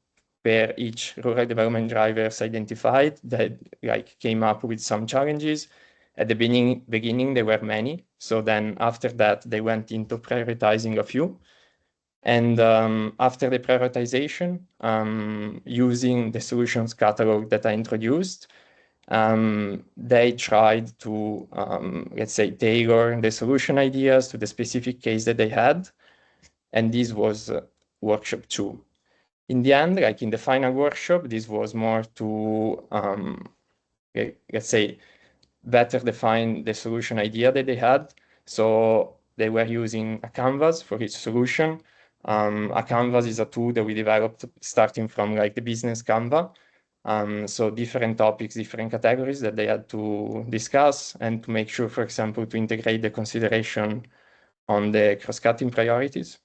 where each rural development drivers identified, that like came up with some challenges. At the beginning, there were many. So then after that, they went into prioritizing a few. And after the prioritization, using the solutions catalog that I introduced, they tried to, let's say, tailor the solution ideas to the specific case that they had. And this was workshop 2. In the end, like in the final workshop, this was more to, let's say, better define the solution idea that they had. So they were using a canvas for each solution. A canvas is a tool that we developed starting from like the business Canva. So different topics, different categories that they had to discuss and to make sure, for example, to integrate the consideration on the cross-cutting priorities.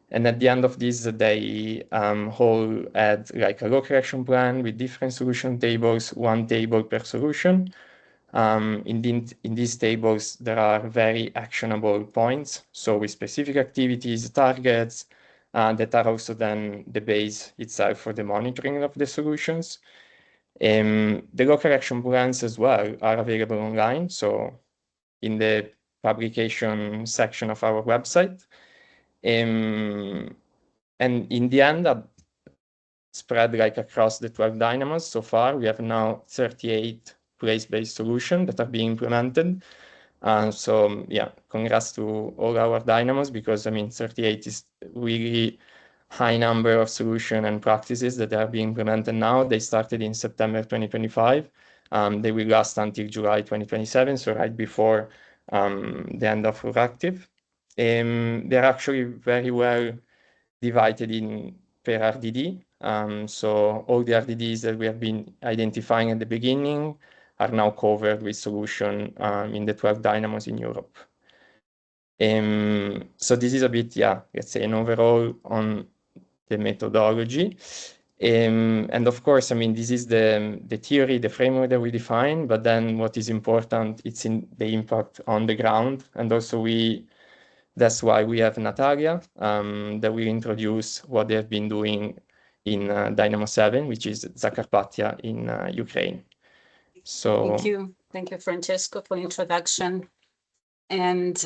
And at the end of this, they all had like a local action plan with different solution tables, one table per solution. In these tables, there are very actionable points. So with specific activities, targets, that are also then the base itself for the monitoring of the solutions. The local action plans as well are available online. So in the publication section of our website. And in the end, that spread like across the 12 dynamos. So far, we have now 38 place-based solutions that are being implemented. So yeah, congrats to all our dynamos, because I mean, 38 is really high number of solutions and practices that are being implemented now. They started in September 2025. They will last until July 2027, so right before the end of RURACTIVE. They're actually very well divided in per RDD. So all the RDDs that we have been identifying at the beginning are now covered with solution in the 12 dynamos in Europe. So this is a bit, yeah, let's say an overall on the methodology. And of course, I mean, this is the theory, the framework that we define, but then what is important, it's in the impact on the ground. And also that's why we have Natalia, that will introduce what they have been doing in Dynamo 7, which is Zakarpattia in Ukraine. So Thank you, Francesco, for introduction and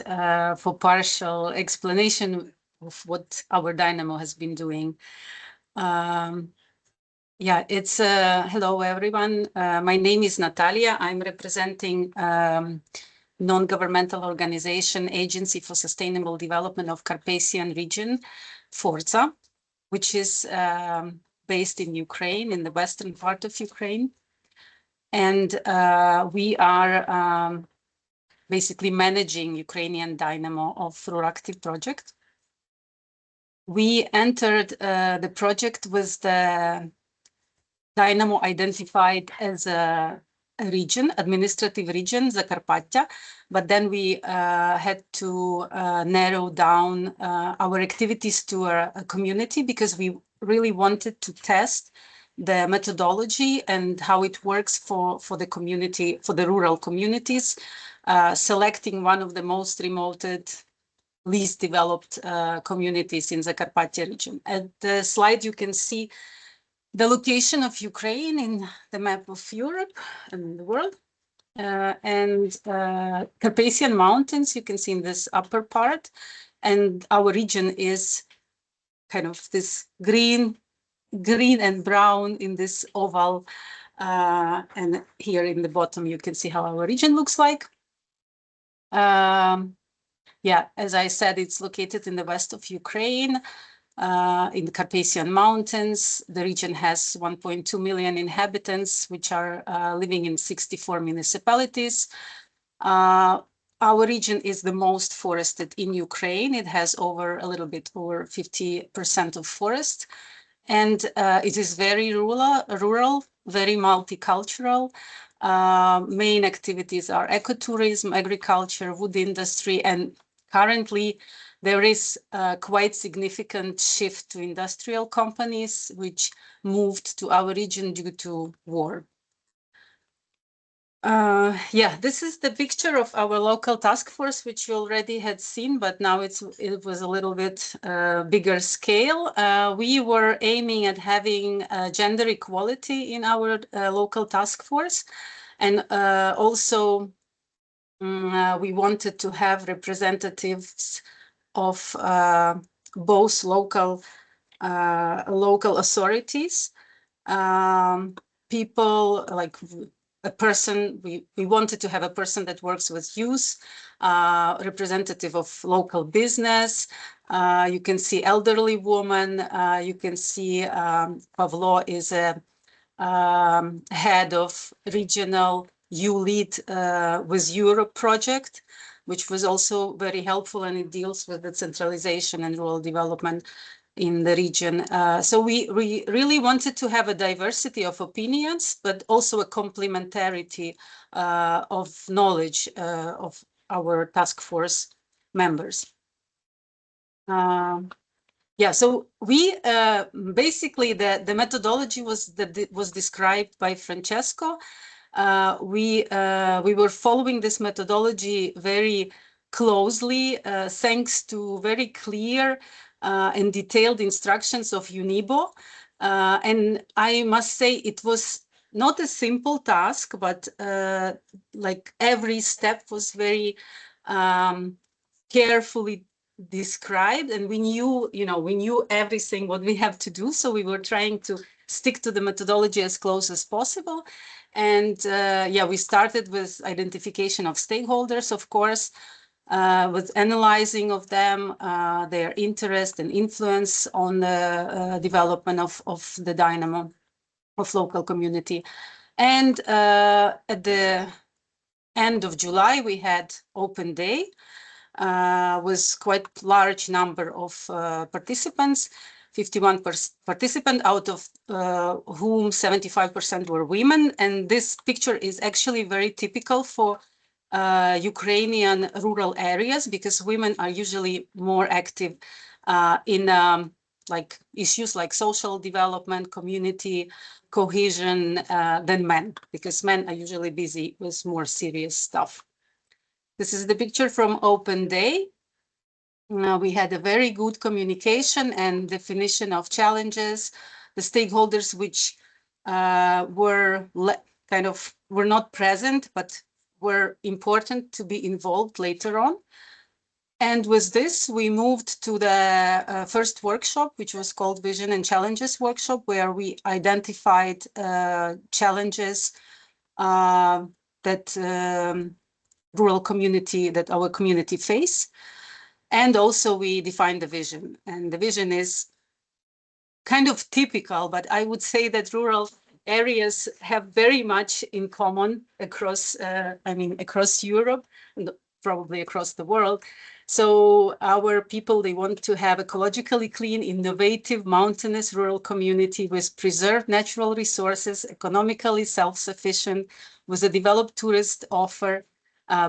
for partial explanation of what our Dynamo has been doing. Yeah, it's hello everyone. My name is Natalia. I'm representing non-governmental organization Agency for Sustainable Development of Carpathian Region, Forza, which is based in Ukraine, in the western part of Ukraine. And we are basically managing Ukrainian Dynamo of RURACTIVE project. We entered the project with the Dynamo identified as a region, administrative region, Zakarpattia, but then we had to narrow down our activities to a community, because we really wanted to test the methodology and how it works for the community, for the rural communities, selecting one of the most remoted, least developed communities in the Zakarpattia region. At the slide, you can see the location of Ukraine in the map of Europe and the world. And Carpathian Mountains, you can see in this upper part. And our region is kind of this green and brown in this oval. And here in the bottom, you can see how our region looks like. Yeah, as I said, it's located in the west of Ukraine. In the Carpathian Mountains. The region has 1.2 million inhabitants, which are living in 64 municipalities. Our region is the most forested in Ukraine. It has a little bit over 50% of forest. And it is very rural, very multicultural. Main activities are ecotourism, agriculture, wood industry, and currently there is a quite significant shift to industrial companies which moved to our region due to war. Yeah, this is the picture of our local task force, which you already had seen, but now it was a little bit bigger scale. We were aiming at having gender equality in our local task force, and also we wanted to have representatives of both local authorities, people like a person, we wanted to have a person that works with youth, representative of local business. You can see elderly woman. You can see Pavlo is a head of regional U-Lead with Europe project, which was also very helpful, and it deals with the centralization and rural development in the region. So we really wanted to have a diversity of opinions, but also a complementarity of knowledge of our task force members. Yeah, so we basically the methodology was described by Francesco. We were following this methodology very closely, thanks to very clear and detailed instructions of UNIBO. And I must say it was not a simple task, but like every step was very carefully described, and we knew everything what we have to do. So we were trying to stick to the methodology as close as possible. And yeah, we started with identification of stakeholders, of course, with analyzing of them, their interest and influence on the development of the dynamo of local community. And at the end of July, we had open day, with quite large number of participants, 51 participants, out of whom 75% were women. And this picture is actually very typical for Ukrainian rural areas, because women are usually more active in like issues like social development, community cohesion than men, because men are usually busy with more serious stuff. This is the picture from Open Day. We had a very good communication and definition of challenges. The stakeholders which were not present, but were important to be involved later on. And with this, we moved to the first workshop, which was called Vision and Challenges Workshop, where we identified challenges that our community face. And also we defined the vision. And the vision is kind of typical, but I would say that rural areas have very much in common across, across Europe and probably across the world. So our people, they want to have ecologically clean, innovative, mountainous rural community with preserved natural resources, economically self-sufficient, with a developed tourist offer,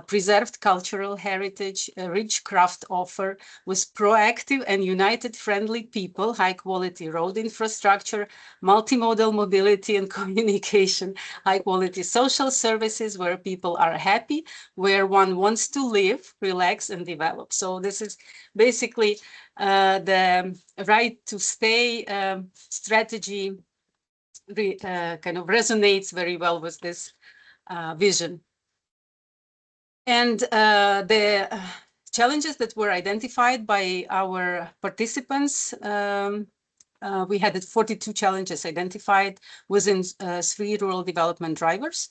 preserved cultural heritage, a rich craft offer, with proactive and united friendly people, high quality road infrastructure, multimodal mobility and communication, high quality social services where people are happy, where one wants to live, relax and develop. So this is basically the right to stay strategy kind of resonates very well with this vision. And the challenges that were identified by our participants, we had 42 challenges identified within 3 rural development drivers.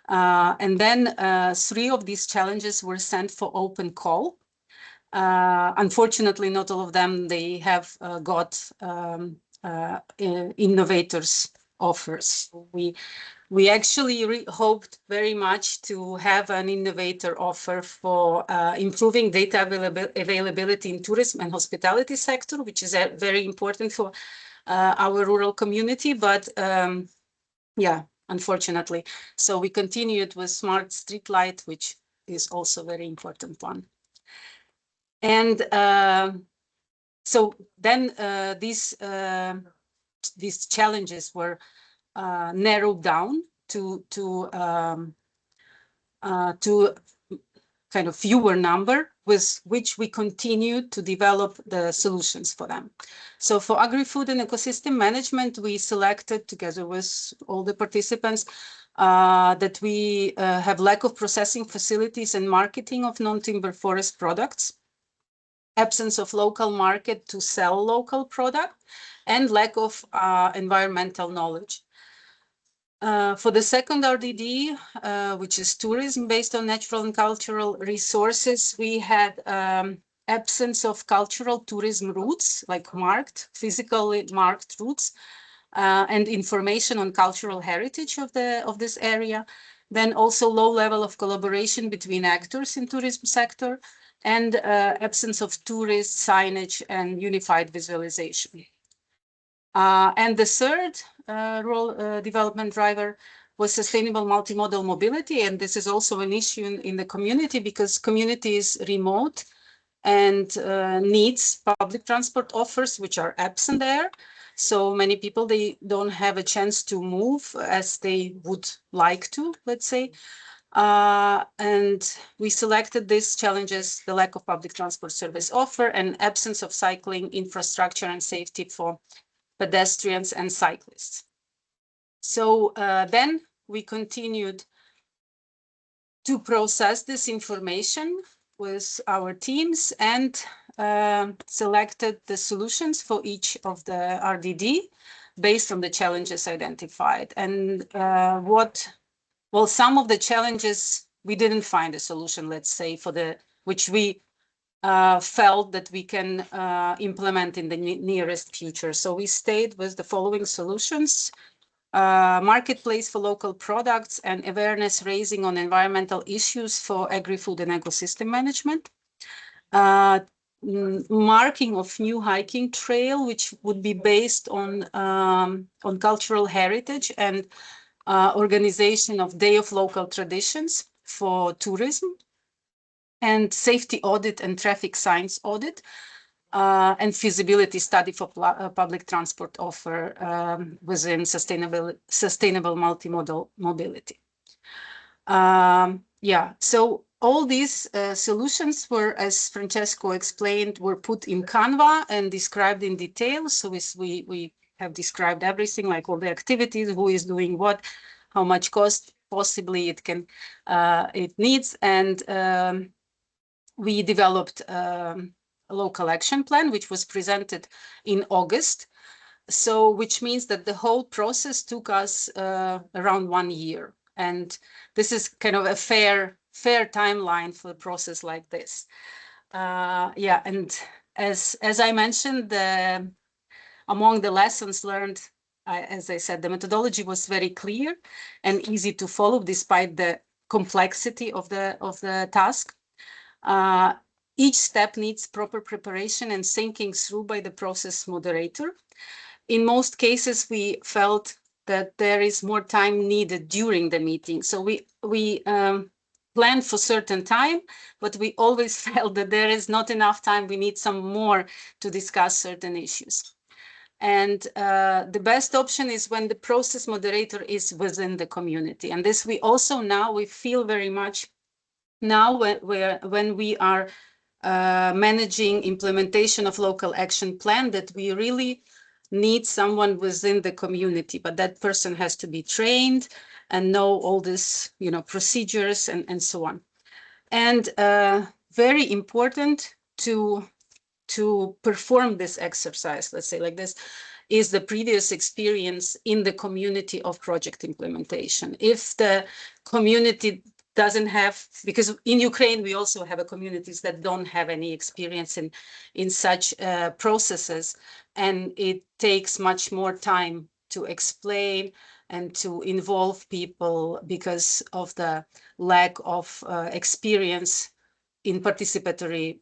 And then 3 of these challenges were sent for open call. Unfortunately, not all of them, they have got innovators offers. We actually hoped very much to have an innovator offer for improving data availability in tourism and hospitality sector, which is very important for our rural community. But yeah, unfortunately. So we continued with smart street light, which is also a very important one. And so then these challenges were narrowed down to kind of fewer number, with which we continued to develop the solutions for them. So for agri-food and ecosystem management, we selected together with all the participants that we have lack of processing facilities and marketing of non-timber forest products, absence of local market to sell local product, and lack of environmental knowledge. For the second RDD, which is tourism based on natural and cultural resources, we had absence of cultural tourism routes, like physically marked routes, and information on cultural heritage of this area. Then also low level of collaboration between actors in tourism sector, and absence of tourist signage and unified visualization. And the third rural development driver was sustainable multimodal mobility. And this is also an issue in the community, because community is remote and needs public transport offers which are absent there. So many people, they don't have a chance to move as they would like to, let's say. And we selected these challenges: the lack of public transport service offer and absence of cycling infrastructure and safety for pedestrians and cyclists. So then we continued to process this information with our teams and selected the solutions for each of the RDD based on the challenges identified. And well, some of the challenges, we didn't find a solution, let's say, for which we felt that we can implement in the nearest future. So we stayed with the following solutions: marketplace for local products and awareness raising on environmental issues for agri-food and ecosystem management. Marking of new hiking trail, which would be based on cultural heritage, and organization of Day of Local Traditions for tourism, and safety audit and traffic signs audit, and feasibility study for public transport offer within sustainable multimodal mobility. Yeah, so all these solutions were, as Francesco explained, were put in Canva and described in detail. So we have described everything, like all the activities, who is doing what, how much cost possibly it needs, and we developed a local action plan, which was presented in August. So, which means that the whole process took us around 1 year, and this is kind of a fair timeline for a process like this. Yeah, and as I mentioned, among the lessons learned, as I said, the methodology was very clear and easy to follow despite the complexity of the task. Each step needs proper preparation and thinking through by the process moderator. In most cases, we felt that there is more time needed during the meeting. So we planned for certain time, but we always felt that there is not enough time. We need some more to discuss certain issues. And the best option is when the process moderator is within the community. And this we also now, we feel very much now when we are managing implementation of local action plan, that we really need someone within the community, but that person has to be trained and know all this, procedures and so on. And very important to perform this exercise, let's say like this, is the previous experience in the community of project implementation. If the community doesn't have, because in Ukraine, we also have communities that don't have any experience in such processes, and it takes much more time to explain and to involve people because of the lack of experience in participatory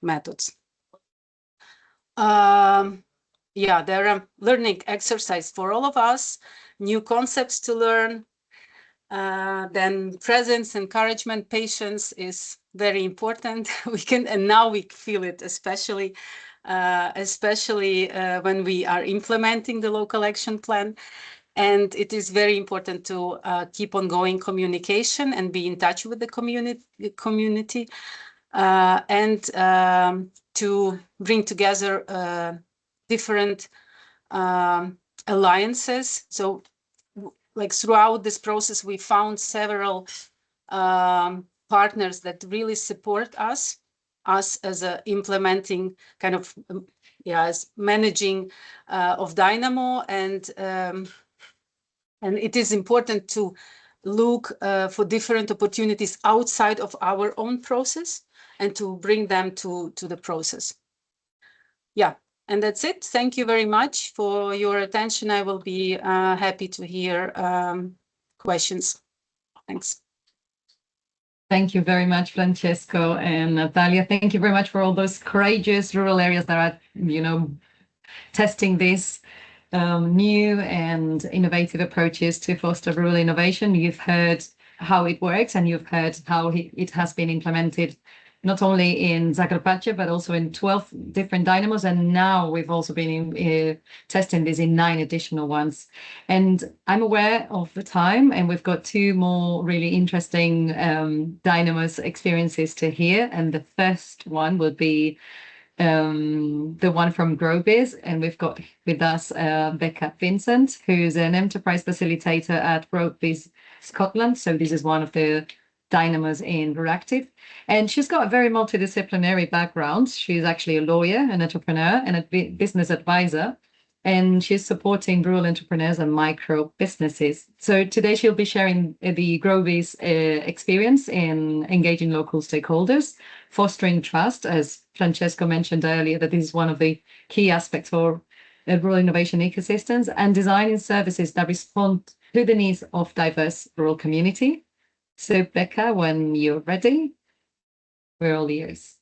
methods. Yeah, there are learning exercise for all of us, new concepts to learn. Then presence, encouragement, patience is very important. And now we feel it especially when we are implementing the local action plan. And it is very important to keep ongoing communication and be in touch with the community and to bring together different alliances. So like throughout this process, we found several partners that really support us as a implementing kind of, as managing of Dynamo. And it is important to look for different opportunities outside of our own process and to bring them to the process. Yeah. And that's it. Thank you very much for your attention. I will be happy to hear questions. Thanks. Thank you very much, Francesco and Natalia. Thank you very much for all those courageous rural areas that are, testing this new and innovative approaches to foster rural innovation. You've heard how it works, and you've heard how it has been implemented not only in Zagreb, but also in 12 different dynamos. And now we've also been testing this in 9 additional ones. And I'm aware of the time, and we've got 2 more really interesting dynamos experiences to hear. And the first one will be the one from GrowBiz, and we've got with us Becca Vincent, who's an enterprise facilitator at GrowBiz Scotland. So this is one of the dynamos in RURACTIVE, and she's got a very multidisciplinary background. She's actually a lawyer, an entrepreneur, and a business advisor, and she's supporting rural entrepreneurs and micro businesses. So today she'll be sharing the GrowBiz experience in engaging local stakeholders, fostering trust, as Francesco mentioned earlier, that this is one of the key aspects for rural innovation ecosystems, and designing services that respond to the needs of diverse rural community. So Becca, when you're ready, we're all ears.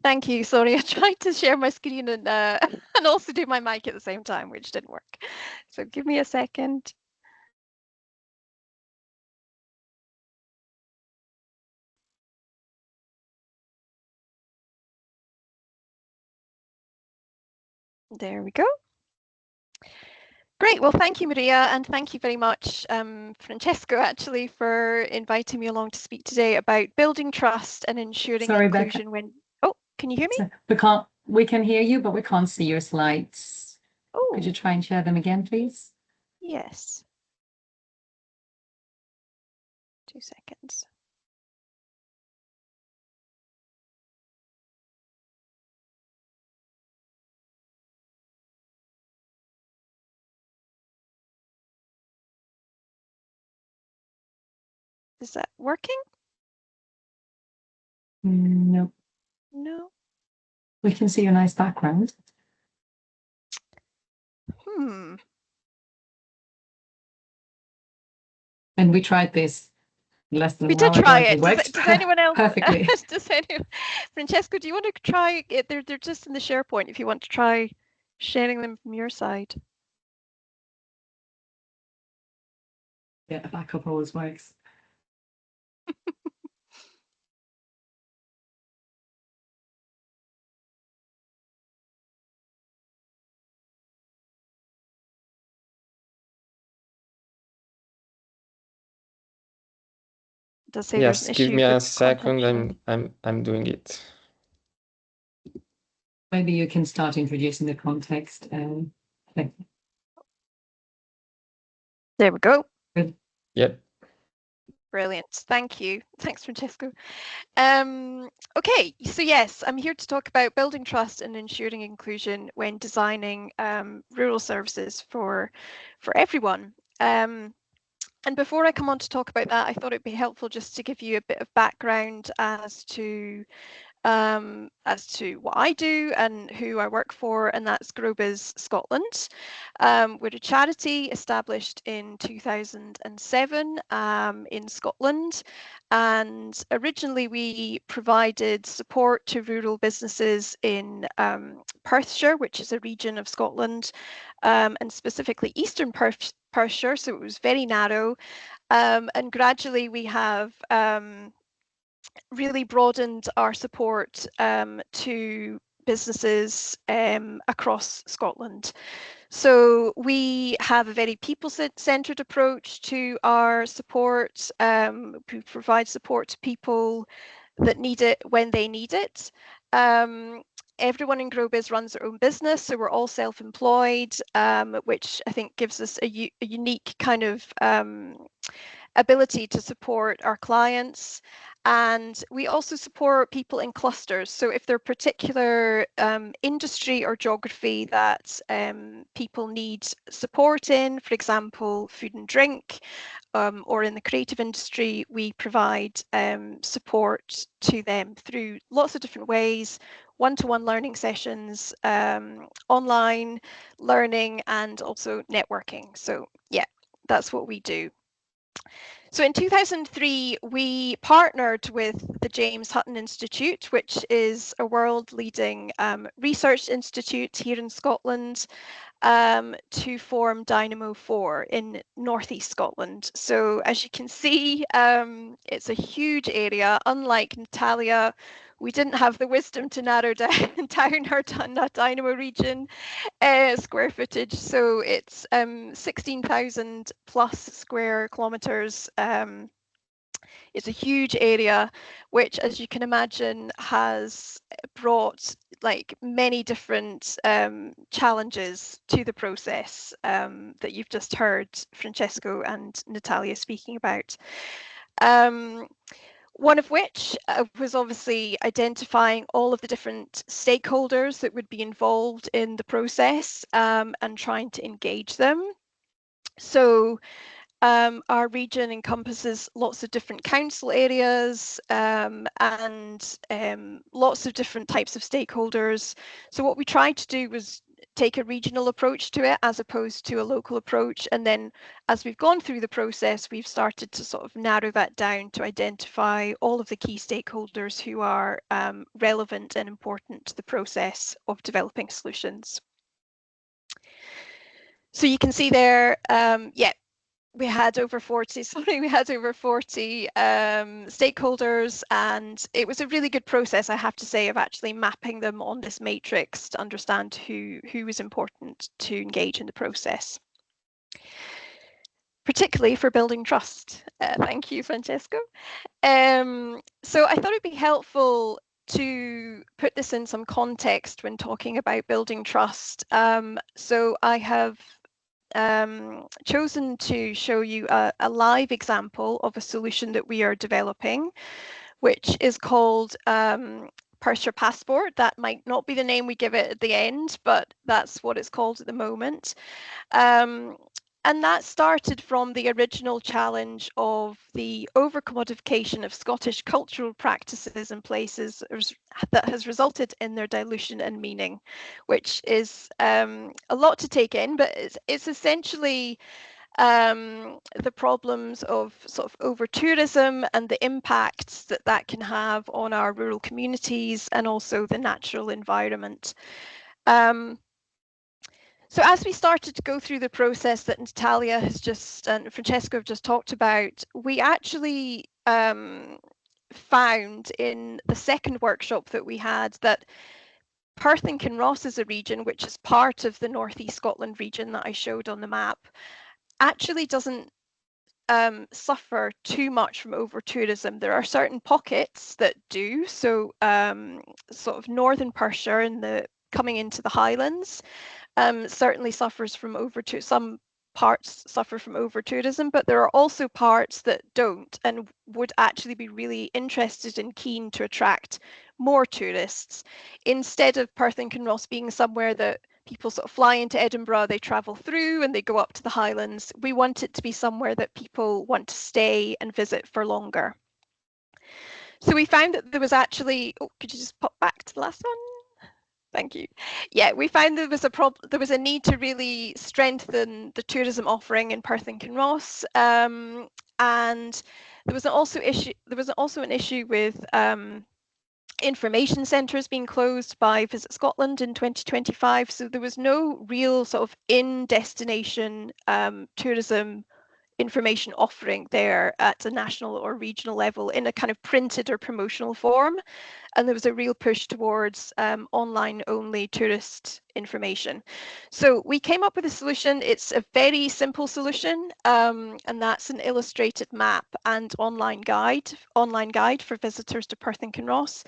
Thank you. Sorry, I tried to share my screen and and also do my mic at the same time, which didn't work. So give me a second. There we go. Great. Well, thank you, Maria, and thank you very much, Francesco, actually, for inviting me along to speak today about building trust and ensuring inclusion. Becca. When can you hear me? We can hear you, but we can't see your slides. Oh. Could you try and share them again, please? Yes. 2 seconds. Is that working? No. No. We can see your nice background. And we tried this less than we an hour did try ago. it. Does anyone else? Perfectly. Francesco, do you want to try it? They're just in the SharePoint if you want to try sharing them from your side. Yeah, a backup always works. Does say Yes, there's an give issue me a with second. I'm doing it. Maybe you can start introducing the context. There we go. Good. Yep. Brilliant. Thank you. Thanks, Francesco. Okay, so yes, I'm here to talk about building trust and ensuring inclusion when designing rural services for everyone. And before I come on to talk about that, I thought it'd be helpful just to give you a bit of background as to what I do and who I work for, and that's GrowBiz Scotland. We're a charity established in 2007 in Scotland, and originally we provided support to rural businesses in Perthshire, which is a region of Scotland, and specifically Eastern Perthshire, so it was very narrow, and gradually we have really broadened our support to businesses across Scotland. So we have a very people-centered approach to our support. We provide support to people that need it when they need it. Everyone in GrowBiz runs their own business, so we're all self-employed, which I think gives us a unique kind of ability to support our clients. And we also support people in clusters. So if there are particular industry or geography that people need support in, for example, food and drink, or in the creative industry, we provide support to them through lots of different ways, one-to-one learning sessions, online learning, and also networking. So yeah, that's what we do. So in 2003, we partnered with the James Hutton Institute, which is a world-leading research institute here in Scotland, to form Dynamo 4 in northeast Scotland. So as you can see, it's a huge area. Unlike Natalia, we didn't have the wisdom to narrow down our Dynamo region square footage. So it's 16,000 plus square kilometers. It's a huge area, which, as you can imagine, has brought like many different challenges to the process that you've just heard Francesco and Natalia speaking about. One of which was obviously identifying all of the different stakeholders that would be involved in the process and trying to engage them. So our region encompasses lots of different council areas and lots of different types of stakeholders. So what we tried to do was take a regional approach to it as opposed to a local approach. And then as we've gone through the process, we've started to sort of narrow that down to identify all of the key stakeholders who are relevant and important to the process of developing solutions. So you can see there, we had over 40 stakeholders, and it was a really good process, I have to say, of actually mapping them on this matrix to understand who was important to engage in the process, particularly for building trust. Thank you, Francesco. So I thought it'd be helpful to put this in some context when talking about building trust. So I have chosen to show you a live example of a solution that we are developing, which is called Purse Your Passport. That might not be the name we give it at the end, but that's what it's called at the moment. And that started from the original challenge of the overcommodification of Scottish cultural practices and places that has resulted in their dilution and meaning, which is a lot to take in, but it's essentially the problems of sort of over-tourism and the impacts that that can have on our rural communities and also the natural environment. So as we started to go through the process that Natalia has just and Francesco have just talked about, we actually found in the second workshop that we had that Perth and Kinross is a region which is part of the Northeast Scotland region that I showed on the map, actually doesn't suffer too much from over-tourism. There are certain pockets that do, so sort of northern Perthshire and coming into the Highlands certainly suffers from some parts suffer from over-tourism, but there are also parts that don't and would actually be really interested and keen to attract more tourists. Instead of Perth and Kinross being somewhere that people sort of fly into Edinburgh, they travel through and they go up to the Highlands, we want it to be somewhere that people want to stay and visit for longer. So we found that there was actually, could you just pop back to the last one? Thank you. Yeah, we found there was a need to really strengthen the tourism offering in Perth and Kinross, and there was also an issue with information centres being closed by Visit Scotland in 2025. So there was no real sort of in-destination tourism information offering there at a national or regional level in a kind of printed or promotional form. And there was a real push towards online only tourist information. So we came up with a solution. It's a very simple solution, and that's an illustrated map and online guide for visitors to Perth and Kinross.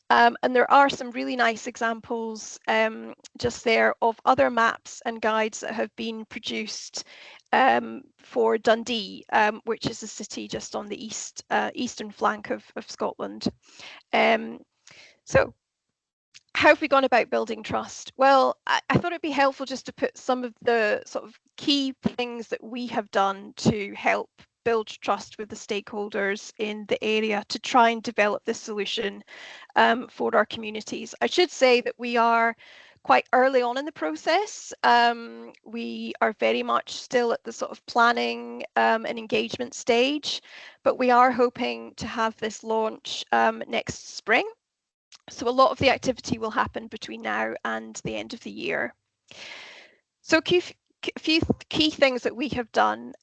And there are some really nice examples just there of other maps and guides that have been produced for Dundee, which is a city just on the eastern flank of Scotland. So how have we gone about building trust? Well, I thought it'd be helpful just to put some of the sort of key things that we have done to help build trust with the stakeholders in the area to try and develop this solution for our communities. I should say that we are quite early on in the process. We are very much still at the sort of planning and engagement stage, but we are hoping to have this launch next spring. So a lot of the activity will happen between now and the end of the year. So a few key things that we have done.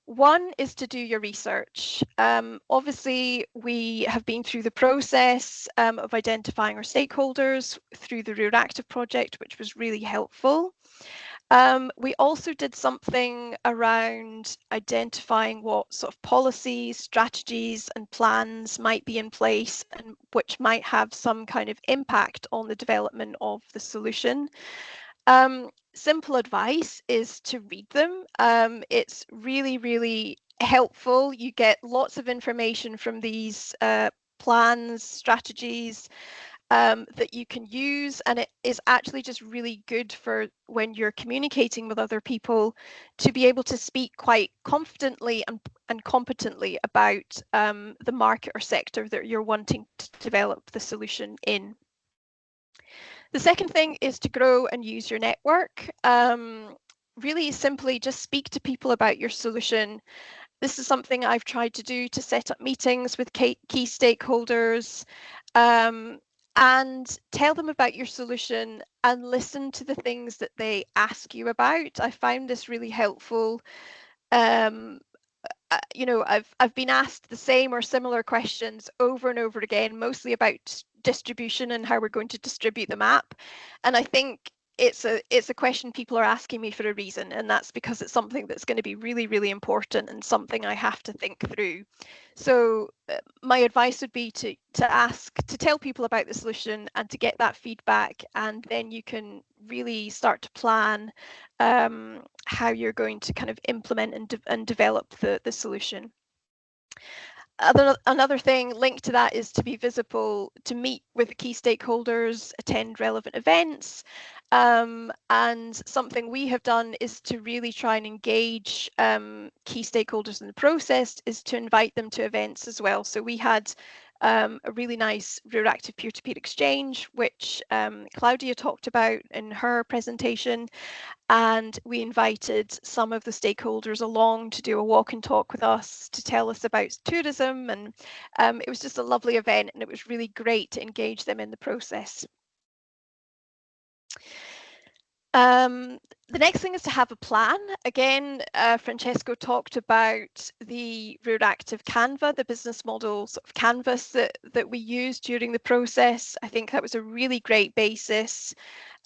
One is to do your research. Obviously, we have been through the process of identifying our stakeholders through the RURACTIVE project, which was really helpful. We also did something around identifying what sort of policies, strategies and plans might be in place and which might have some kind of impact on the development of the solution. Simple advice is to read them. It's really, really helpful. You get lots of information from these plans, strategies that you can use, and it is actually just really good for when you're communicating with other people to be able to speak quite confidently and competently about the market or sector that you're wanting to develop the solution in. The second thing is to grow and use your network. Really simply just speak to people about your solution. This is something I've tried to do to set up meetings with key stakeholders and tell them about your solution and listen to the things that they ask you about. I found this really helpful. You know, I've been asked the same or similar questions over and over again, mostly about distribution and how we're going to distribute the map. And I think it's a question people are asking me for a reason, and that's because it's something that's going to be really, really important and something I have to think through. So my advice would be to tell people about the solution and to get that feedback, and then you can really start to plan how you're going to kind of implement and develop the solution. Another thing linked to that is to be visible, to meet with the key stakeholders, attend relevant events. And something we have done is to really try and engage key stakeholders in the process, is to invite them to events as well. So we had a really nice RURACTIVE peer-to-peer exchange, which Claudia talked about in her presentation. And we invited some of the stakeholders along to do a walk and talk with us to tell us about tourism. And it was just a lovely event, and it was really great to engage them in the process. The next thing is to have a plan. Again, Francesco talked about the RURACTIVE Canva, the business model sort of canvas that we used during the process. I think that was a really great basis.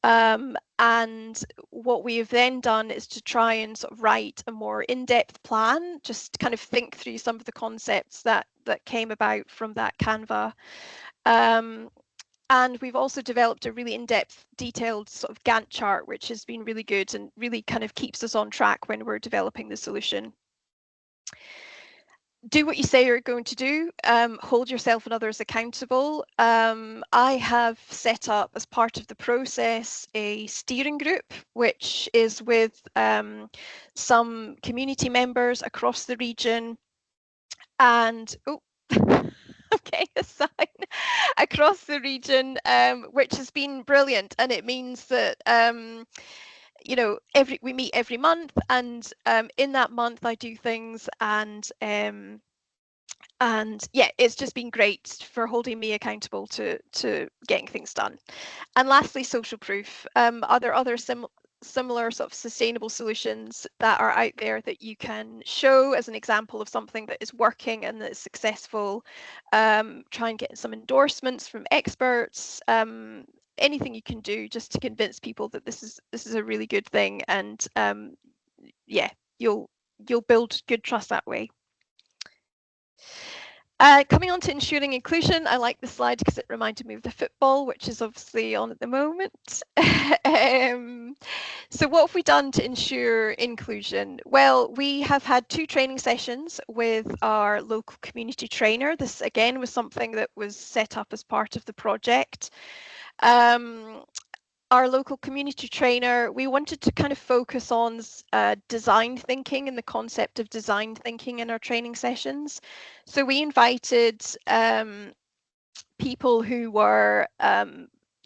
And what we have then done is to try and sort of write a more in-depth plan, just to kind of think through some of the concepts that came about from that Canva. And we've also developed a really in-depth, detailed sort of Gantt chart, which has been really good and really kind of keeps us on track when we're developing the solution. Do what you say you're going to do. Hold yourself and others accountable. I have set up, as part of the process, a steering group, which is with some community members across the region. And okay, a sign across the region, which has been brilliant, and it means that you know, we meet every month, and in that month I do things, and yeah, it's just been great for holding me accountable to getting things done. And lastly, social proof. Are there other similar sort of sustainable solutions that are out there that you can show as an example of something that is working and that is successful? Try and get some endorsements from experts. Anything you can do just to convince people that this is a really good thing, and yeah, you'll build good trust that way. Coming on to ensuring inclusion, I like the slide because it reminded me of the football, which is obviously on at the moment. So what have we done to ensure inclusion? Well, we have had 2 training sessions with our local community trainer. This again was something that was set up as part of the project. Our local community trainer, we wanted to kind of focus on design thinking and the concept of design thinking in our training sessions. So we invited people who were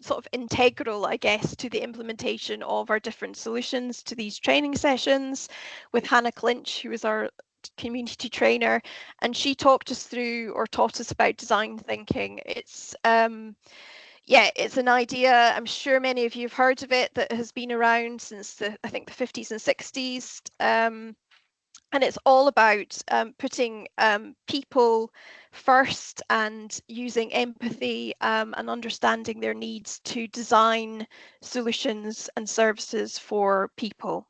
sort of integral, I guess, to the implementation of our different solutions to these training sessions with Hannah Clinch, who is our community trainer, and she talked us through or taught us about design thinking. It's yeah, it's an idea, I'm sure many of you have heard of it, that has been around since I think the 50s and 60s. And it's all about putting people first and using empathy and understanding their needs to design solutions and services for people.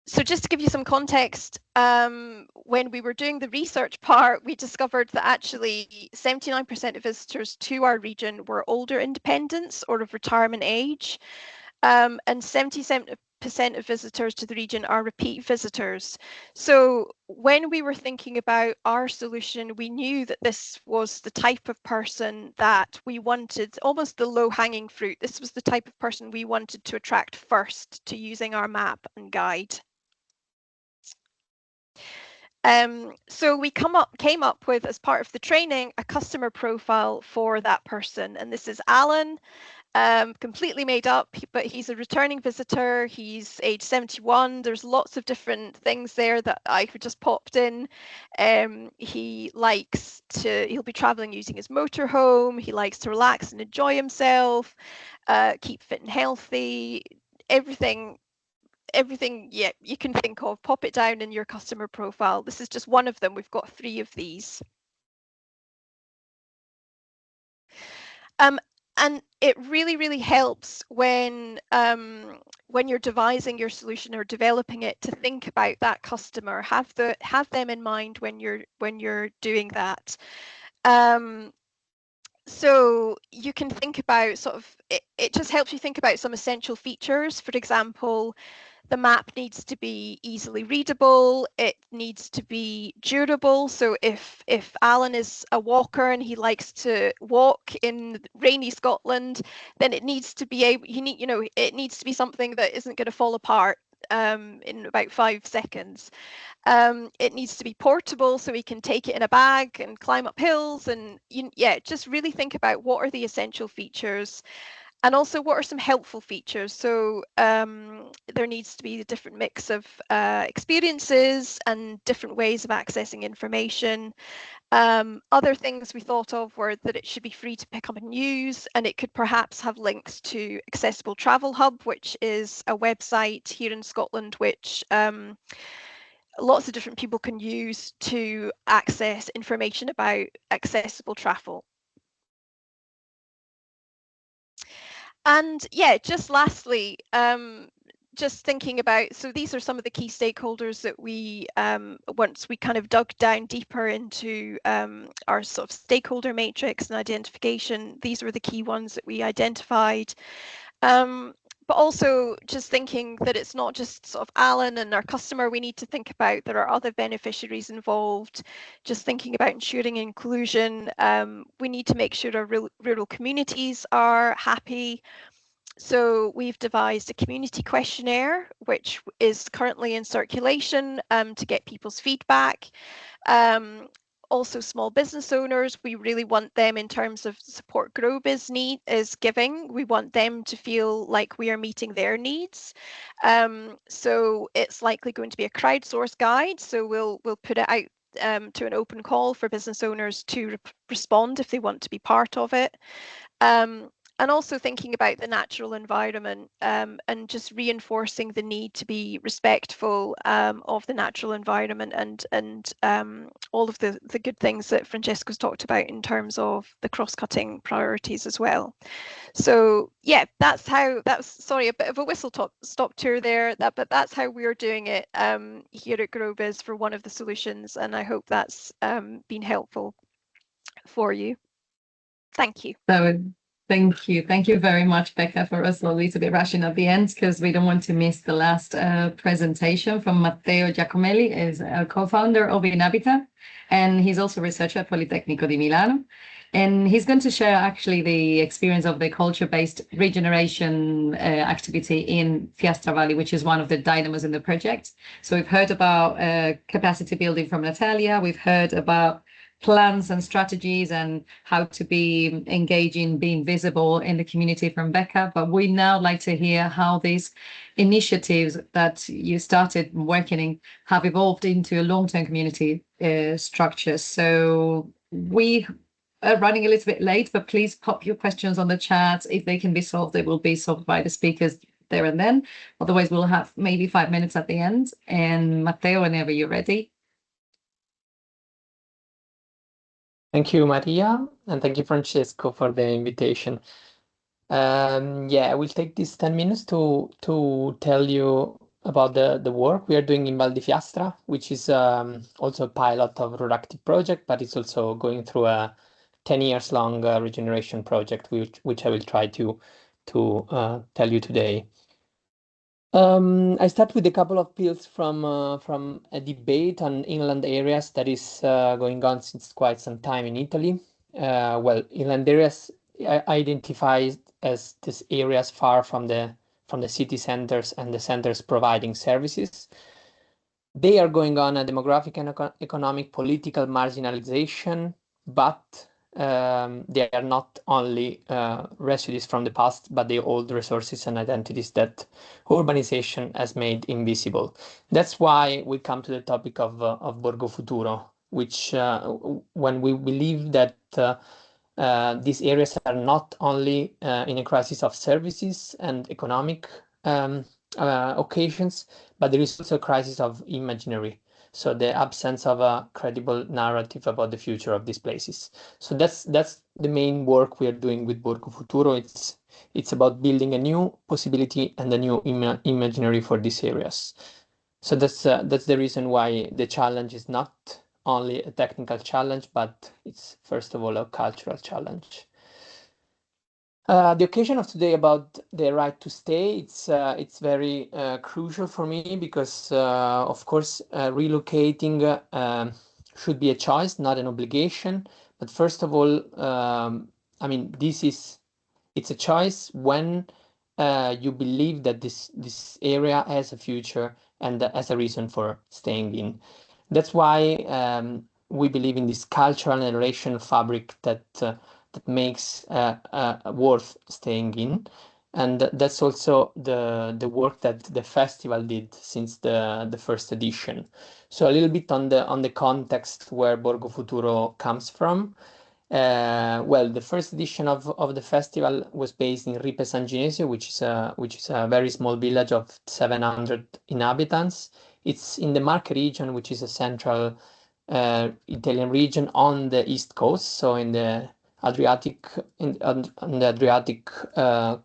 So just to give you some context, when we were doing the research part, we discovered that actually 79% of visitors to our region were older independents or of retirement age, and 77% of visitors to the region are repeat visitors. So when we were thinking about our solution, we knew that this was the type of person that we wanted, almost the low-hanging fruit. This was the type of person we wanted to attract first to using our map and guide. So we came up with, as part of the training, a customer profile for that person. And this is Alan, completely made up, but he's a returning visitor. He's age 71. There's lots of different things there that I've just popped in. He likes to, he'll be traveling using his motorhome. He likes to relax and enjoy himself, keep fit and healthy, everything yeah, you can think of. Pop it down in your customer profile. This is just one of them. We've got 3 of these. And it really, really helps when you're devising your solution or developing it to think about that customer. Have them in mind when you're doing that. So you can think about sort of, it just helps you think about some essential features. For example, the map needs to be easily readable. It needs to be durable. So if Alan is a walker and he likes to walk in rainy Scotland, then it needs to be it needs to be something that isn't going to fall apart in about 5 seconds. It needs to be portable, so we can take it in a bag and climb up hills. And yeah, just really think about what are the essential features. And also, what are some helpful features? So there needs to be a different mix of experiences and different ways of accessing information. Other things we thought of were that it should be free to pick up and use, and it could perhaps have links to Accessible Travel Hub, which is a website here in Scotland which lots of different people can use to access information about accessible travel. And yeah, just lastly, just thinking about, so these are some of the key stakeholders that we, once we kind of dug down deeper into our sort of stakeholder matrix and identification, these were the key ones that we identified. But also just thinking that it's not just sort of Alan and our customer we need to think about, there are other beneficiaries involved. Just thinking about ensuring inclusion, we need to make sure our rural communities are happy. So we've devised a community questionnaire, which is currently in circulation to get people's feedback. Also, small business owners, we really want them, in terms of support GrowBiz is giving, we want them to feel like we are meeting their needs. So it's likely going to be a crowdsourced guide. So we'll put it out to an open call for business owners to respond if they want to be part of it. And also thinking about the natural environment and just reinforcing the need to be respectful of the natural environment and all of the good things that Francesco's talked about in terms of the cross-cutting priorities as well. So yeah, that's sorry, a bit of a whistle-stop tour there, but that's how we're doing it here at GrowBiz for one of the solutions, and I hope that's been helpful for you. Thank you. Thank you very much, Becca, for us slowly to be rushing at the end because we don't want to miss the last presentation from Matteo Giacomelli, is a co-founder of Inhabitat, and he's also a researcher at Politecnico di Milano. And he's going to share actually the experience of the culture-based regeneration activity in Fiastra Valley, which is one of the dynamos in the project. So we've heard about capacity building from Natalia. We've heard about plans and strategies and how to be engaging, being visible in the community from Becca. But we now like to hear how these initiatives that you started working in have evolved into a long-term community structure. So we are running a little bit late, but please pop your questions on the chat. If they can be solved, they will be solved by the speakers there and then. Otherwise, we'll have maybe 5 minutes at the end. And Matteo, whenever you're ready. Thank you, Maria, and thank you, Francesco, for the invitation. Yeah, I will take these 10 minutes to tell you about the work we are doing in Val di Fiastra, which is also a pilot of RURACTIVE project, but it's also going through a 10 years long regeneration project, which I will try to tell you today. I start with a couple of pills from a debate on inland areas that is going on since quite some time in Italy. Well, inland areas identified as these areas far from the city centers and the centers providing services. They are going on a demographic and economic political marginalization, but they are not only residues from the past, but they hold resources and identities that urbanization has made invisible. That's why we come to the topic of Borgo Futuro, which when we believe that these areas are not only in a crisis of services and economic occasions, but there is also a crisis of imaginary. So the absence of a credible narrative about the future of these places. So that's the main work we are doing with Borgo Futuro. It's about building a new possibility and a new imaginary for these areas. So that's the reason why the challenge is not only a technical challenge, but it's first of all a cultural challenge. The occasion of today about the right to stay, it's very crucial for me because, of course, relocating should be a choice, not an obligation. But first of all, I mean, it's a choice when you believe that this area has a future and has a reason for staying in. That's why we believe in this cultural and relational fabric that makes worth staying in, and that's also the work that the festival did since the first edition. So a little bit on the context where Borgo Futuro comes from. Well, the first edition of the festival was based in Ripe San Ginesio, which is a very small village of 700 inhabitants. It's in the Marche region, which is a central Italian region on the east coast, so in the Adriatic on the Adriatic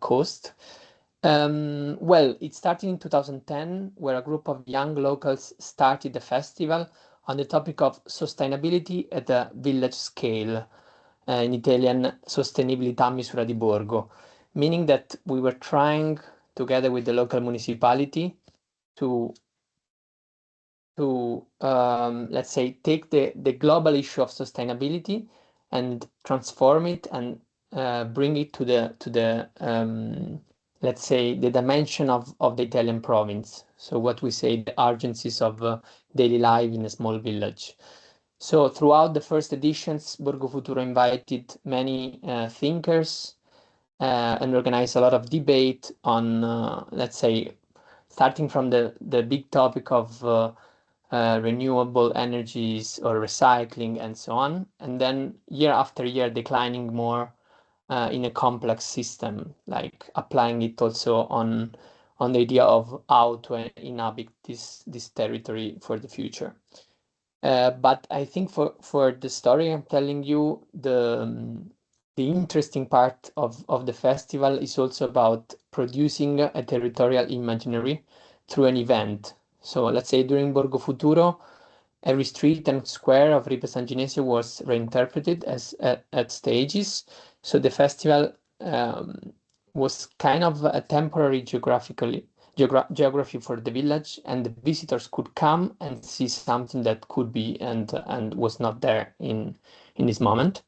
coast. Well, it started in 2010, where a group of young locals started the festival on the topic of sustainability at a village scale, in Italian sostenibilità misura di Borgo, meaning that we were trying, together with the local municipality, to let's say take the global issue of sustainability and transform it and bring it to the let's say the dimension of the Italian province. So what we say, the urgencies of daily life in a small village. So throughout the first editions, Borgo Futuro invited many thinkers and organized a lot of debate on, let's say, starting from the big topic of renewable energies or recycling and so on, and then year after year declining more in a complex system, like applying it also on the idea of how to inhabit this territory for the future. But I think for the story I'm telling you, the interesting part of the festival is also about producing a territorial imaginary through an event. So let's say during Borgo Futuro, every street and square of Ripe San Ginesio was reinterpreted as at stages. So the festival was kind of a temporary geography for the village, and the visitors could come and see something that could be and was not there in this moment.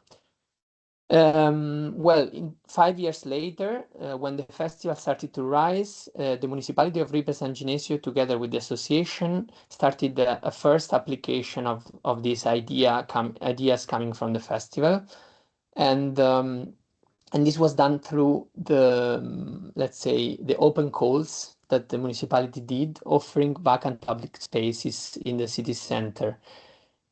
Well, 5 years later, when the festival started to rise, the municipality of Ripe San Ginesio, together with the association, started a first application of these ideas coming from the festival, and this was done through the let's say the open calls that the municipality did, offering vacant public spaces in the city center.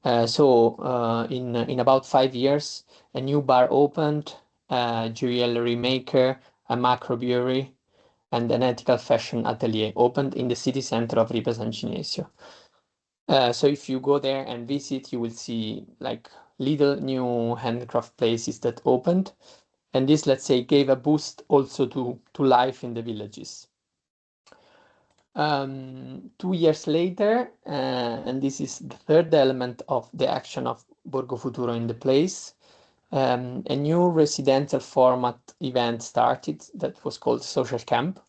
In about 5 years, a new bar opened, a jewelry maker, a macrobrewery, and an ethical fashion atelier opened in the city center of Ripe San Ginesio. So if you go there and visit, you will see like little new handcraft places that opened. And this, let's say, gave a boost also to life in the villages. 2 years later, and this is the third element of the action of Borgo Futuro in the place, a new residential format event started that was called Social Camp.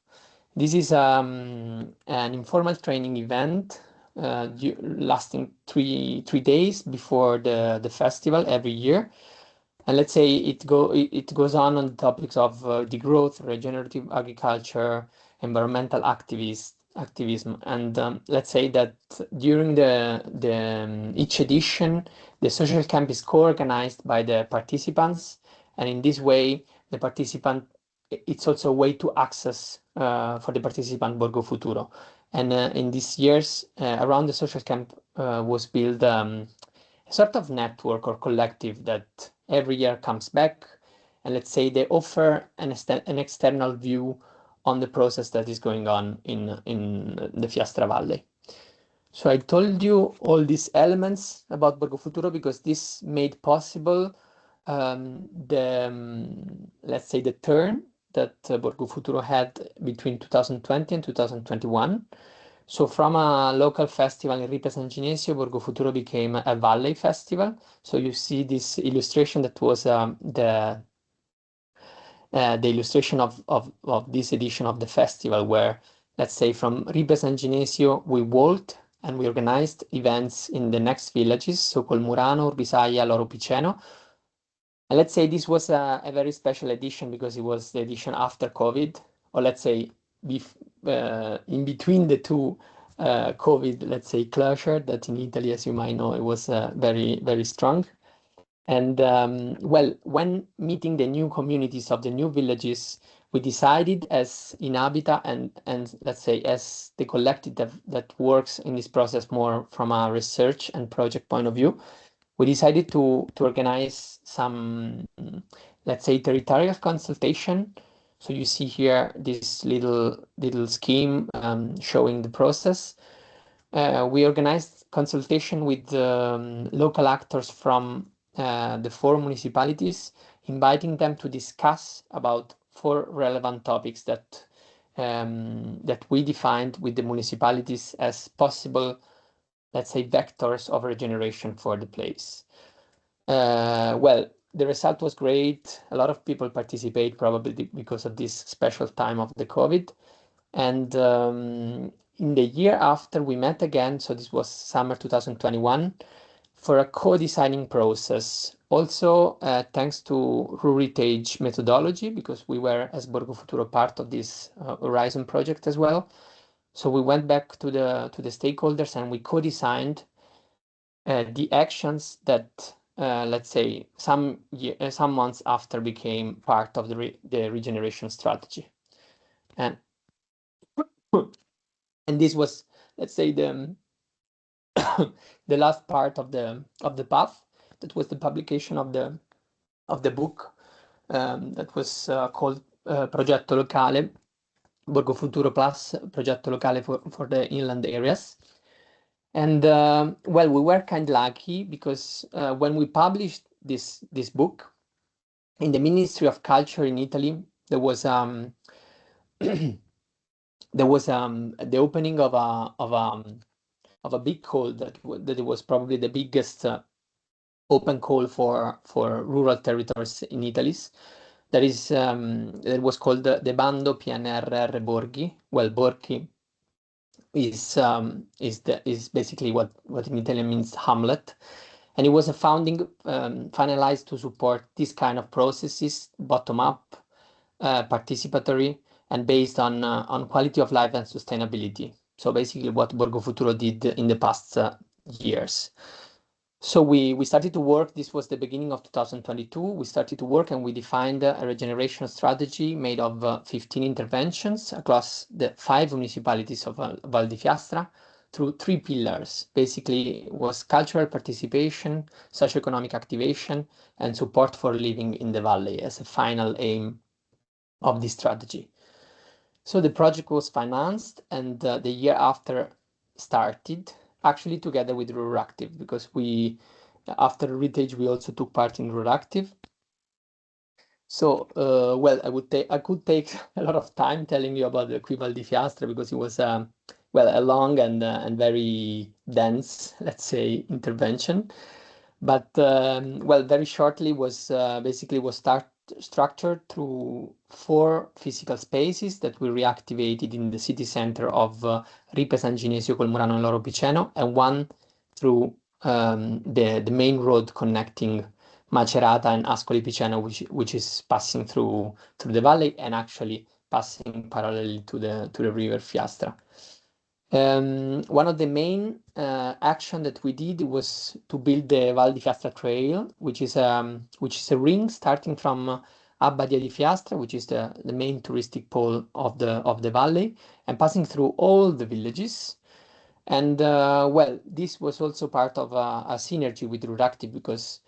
This is an informal training event lasting three days before the festival every year. And let's say it goes on topics of degrowth, regenerative agriculture, environmental activism, and let's say that during each edition, the social camp is co-organized by the participants, and in this way, it's also a way to access for the participant Borgo Futuro. And in these years, around the social camp was built a sort of network or collective that every year comes back, and let's say they offer an external view on the process that is going on in the Fiastra Valley. So I told you all these elements about Borgo Futuro because this made possible let's say the turn that Borgo Futuro had between 2020 and 2021. So from a local festival in Ripe San Ginesio, Borgo Futuro became a valley festival. So you see this illustration that was the illustration of this edition of the festival, where, let's say, from Ripe San Ginesio, we walked and we organized events in the next villages, so called Murano, Urbisaglia, Loro Piceno. And let's say this was a very special edition because it was the edition after COVID, or let's say in between the two COVID, let's say, closure that in Italy, as you might know, it was very, very strong. And well, when meeting the new communities of the new villages, we decided as Inhabita and let's say as the collective that works in this process more from a research and project point of view, we decided to organize some, let's say, territorial consultation. So you see here this little scheme showing the process. We organized consultation with local actors from the 4 municipalities, inviting them to discuss about 4 relevant topics that we defined with the municipalities as possible, let's say, vectors of regeneration for the place. Well, the result was great. A lot of people participate, probably because of this special time of the COVID. And in the year after, we met again, so this was summer 2021, for a co-designing process. Also, thanks to RURACTIVE methodology, because we were, as Borgo Futuro, part of this Horizon project as well. So we went back to the stakeholders and we co-designed the actions that, let's say, some months after became part of the regeneration strategy. And this was, let's say, the last part of the path. That was the publication of the book that was called Progetto Locale, Borgo Futuro Plus, Progetto Locale for the inland areas. And well, we were kind of lucky because when we published this book in the Ministry of Culture in Italy, there was the opening of a big call that it was probably the biggest open call for rural territories in Italy. That is it was called the Bando PNRR Borghi. Well, Borghi is basically what in Italian means hamlet, And it was a founding finalized to support this kind of processes, bottom-up, participatory, and based on quality of life and sustainability. So basically what Borgo Futuro did in the past years. So we started to work, this was the beginning of 2022, we started to work and we defined a regeneration strategy made of 15 interventions across the 5 municipalities of Val di Fiastra through 3 pillars. Basically, was cultural participation, socioeconomic activation, and support for living in the valley as a final aim of this strategy. So the project was financed and the year after started, actually together with RURACTIVE, because after Heritage, we also took part in RURACTIVE. So, well, I could take a lot of time telling you about the Qui Val di Fiastra because it was, well, a long and very dense, let's say, intervention. But, well, very shortly was basically was structured through 4 physical spaces that we reactivated in the city center of Ripe San Ginesio, Colmurano, and Loro Piceno, and 1 through the main road connecting Macerata and Ascoli Piceno, which is passing through the valley and actually passing parallel to the river Fiastra. One of the main action that we did was to build the Val di Fiastra Trail, which is a ring starting from Abbadia di Fiastra, which is the main touristic pole of the valley, and passing through all the villages. And well, this was also part of a synergy with RURACTIVE because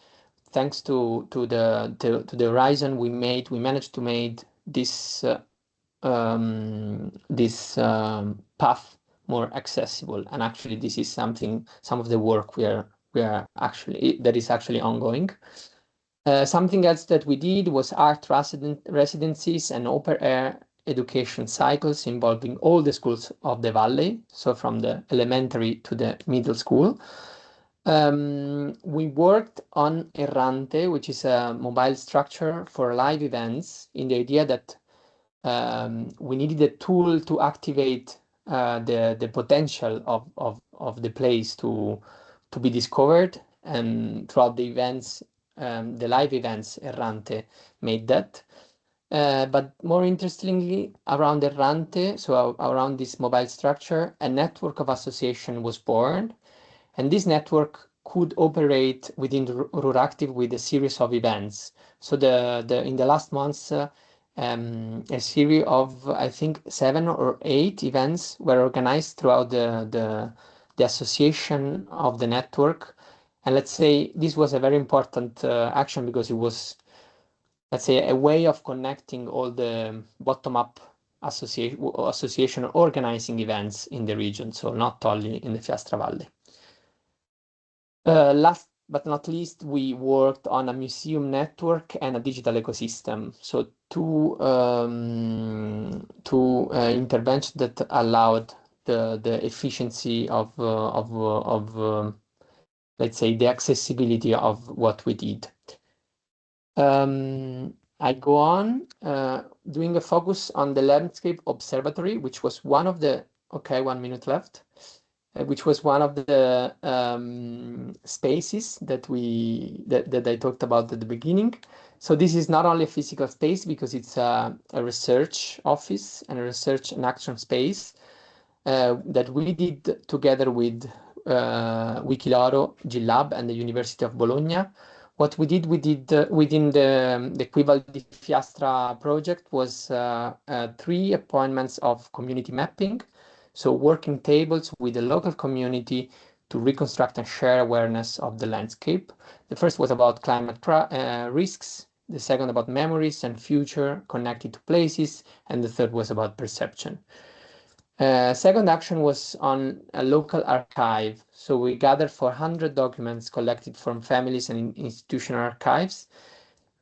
thanks to the horizon we managed to make this path more accessible. And actually, this is some of the work that is actually ongoing. Something else that we did was art residencies and open air education cycles involving all the schools of the valley, so from the elementary to the middle school. We worked on Errante, which is a mobile structure for live events, in the idea that we needed a tool to activate the potential of the place to be discovered, and throughout the events, the live events, Errante made that. But more interestingly, around Errante, so around this mobile structure, a network of association was born, and this network could operate within RURACTIVE with a series of events. So in the last months, a series of, I think, 7 or 8 events were organized throughout the association of the network. And let's say this was a very important action because it was, let's say, a way of connecting all the bottom-up association organizing events in the region, so not only in the Fiastra Valley. Last but not least, we worked on a museum network and a digital ecosystem. So two interventions that allowed the efficiency of let's say, the accessibility of what we did. I go on doing a focus on the landscape observatory, which was one of the, okay, 1 minute left, which was one of the spaces that I talked about at the beginning. So this is not only a physical space because it's a research office and a research and action space that we did together with Wikiloro, GLab, and the University of Bologna. What we did within the Qui Val di Fiastra project was 3 appointments of community mapping, so working tables with the local community to reconstruct and share awareness of the landscape. The first was about climate risks, the second about memories and future connected to places, and the third was about perception. Second action was on a local archive. So we gathered 400 documents collected from families and institutional archives.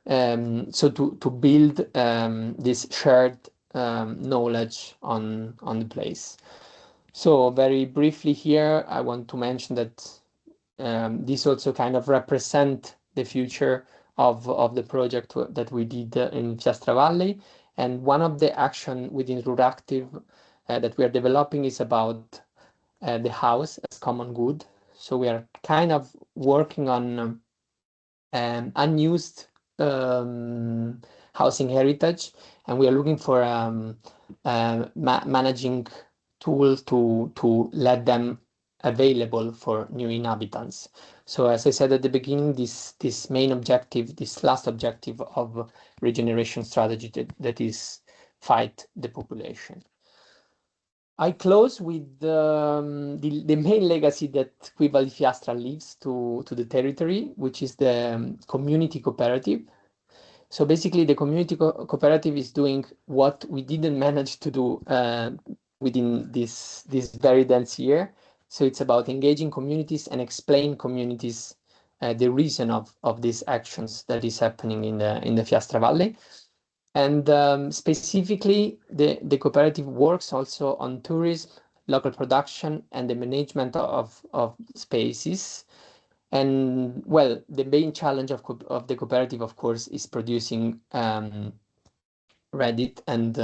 So to build this shared knowledge on the place. So very briefly here, I want to mention that this also kind of represent the future of the project that we did in Fiastra Valley. And one of the action within RURACTIVE that we are developing is about the house as common good. So we are kind of working on unused housing heritage, and we are looking for managing tools to let them available for new inhabitants. So as I said at the beginning, this main objective, this last objective of regeneration strategy that is fight the population. I close with the main legacy that Qui Val di Fiastra leaves to the territory, which is the community cooperative. So basically, the community cooperative is doing what we didn't manage to do within this very dense year. So it's about engaging communities and explain communities the reason of these actions that is happening in the Fiastra Valley. And specifically, the cooperative works also on tourism, local production, and the management of spaces. And well, the main challenge of the cooperative, of course, is producing Reddit and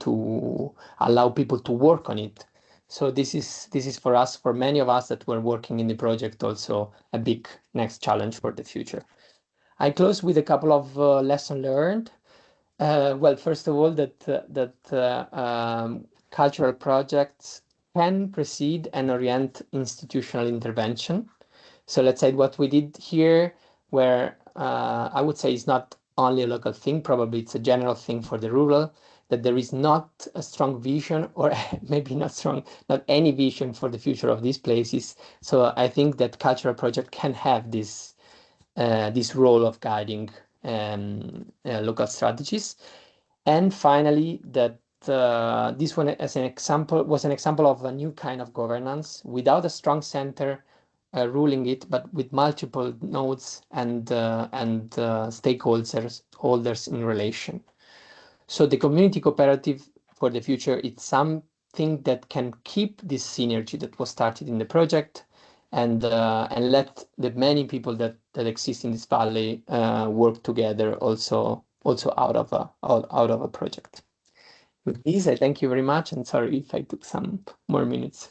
to allow people to work on it. So this is for us, for many of us that were working in the project, also a big next challenge for the future. I close with a couple of lessons learned. Well, first of all, that cultural projects can precede and orient institutional intervention. So let's say what we did here, where I would say is not only a local thing, probably it's a general thing for the rural, that there is not a strong vision, or maybe not any vision for the future of these places. So I think that cultural project can have this role of guiding local strategies. And finally, that this one as an example was an example of a new kind of governance without a strong center ruling it, but with multiple nodes and stakeholders in relation. So the community cooperative for the future, it's something that can keep this synergy that was started in the project, and let the many people that exist in this valley work together also out of a project. With this, I thank you very much, and sorry if I took some more minutes.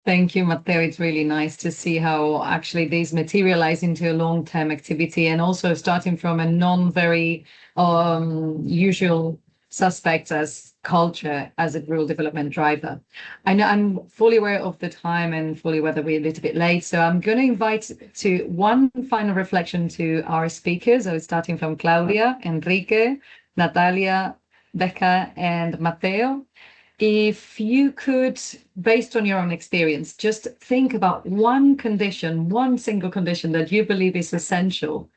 Thank you, Matteo. It's really nice to see how actually these materialize into a long-term activity, and also starting from a non-very usual suspect as culture as a rural development driver. I know I'm fully aware of the time and fully aware that we're a little bit late, so I'm going to invite to one final reflection to our speakers. So starting from Claudia, Enrique, Natalia, Becca, and Matteo. If you could, based on your own experience, just think about one single condition that you believe is essential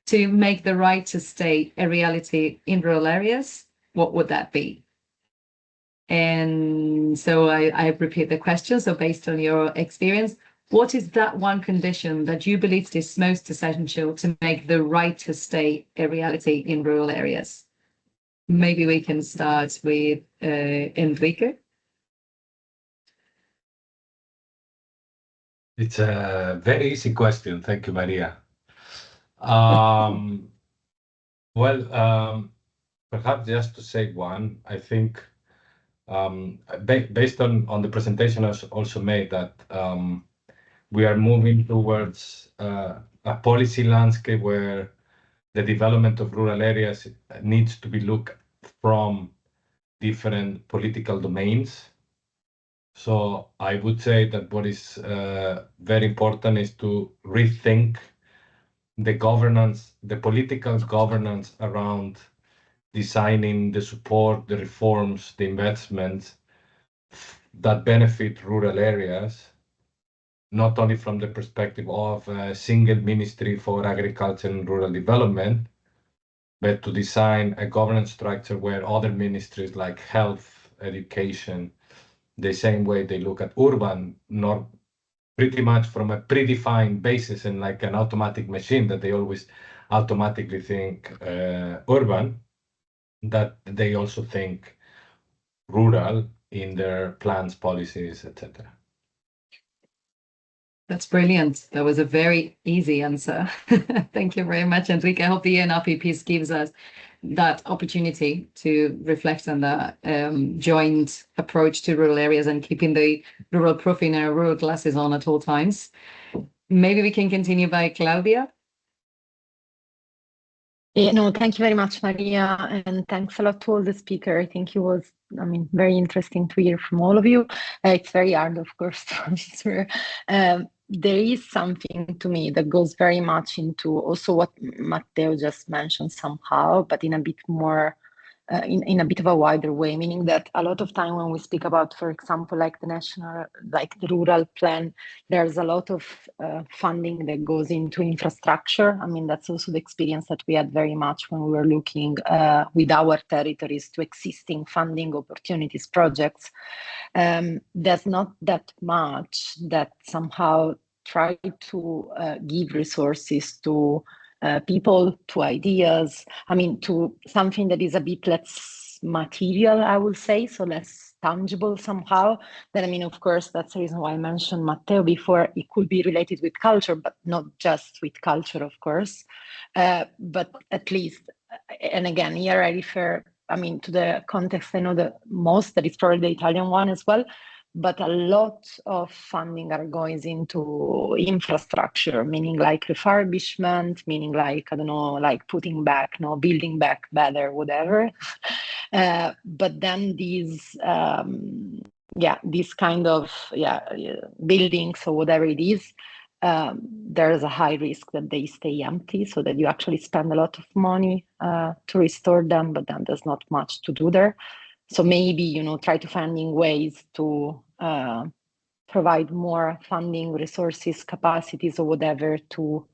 to make the right to stay a reality in rural areas, what would that be? And so I repeat the question. So based on your experience, what is that one condition that you believe is most essential to make the right to stay a reality in rural areas? Maybe we can start with Enrique. It's a very easy question. Thank you, Maria. Perhaps just to say one, I think based on the presentation I also made, that we are moving towards a policy landscape where the development of rural areas needs to be looked from different political domains. So I would say that what is very important is to rethink the governance, the political governance around designing the support, the reforms, the investments that benefit rural areas, not only from the perspective of a single ministry for agriculture and rural development, but to design a governance structure where other ministries like health, education, the same way they look at urban, not pretty much from a predefined basis and like an automatic machine that they always automatically think urban, that they also think rural in their plans, policies, etc. That's brilliant. That was a very easy answer. Thank you very much, Enrique. I hope the ENRP piece gives us that opportunity to reflect on the joint approach to rural areas and keeping the rural proof in our rural glasses on at all times. Maybe we can continue by Claudia. Yeah, no, thank you very much, Maria, and thanks a lot to all the speakers. I think it was, very interesting to hear from all of you. It's very hard, of course, to answer. There is something to me that goes very much into also what Matteo just mentioned somehow, but in a bit more, in a bit of a wider way, meaning that a lot of time when we speak about, for example, like the rural plan, there's a lot of funding that goes into infrastructure. I mean, that's also the experience that we had very much when we were looking with our territories to existing funding opportunities projects. There's not that much that somehow try to give resources to people, to ideas, to something that is a bit less material, I would say, so less tangible somehow. Then, of course, that's the reason why I mentioned Matteo before. It could be related with culture, but not just with culture, of course. But at least, and again, here I refer, to the context I know the most, that is probably the Italian one as well. But a lot of funding are going into infrastructure, meaning like refurbishment, meaning like, I don't know, like putting back, building back better, whatever. But then these kind of buildings or whatever it is, there is a high risk that they stay empty, so that you actually spend a lot of money to restore them, but then there's not much to do there. So maybe, try to finding ways to provide more funding, resources, capacities, or whatever to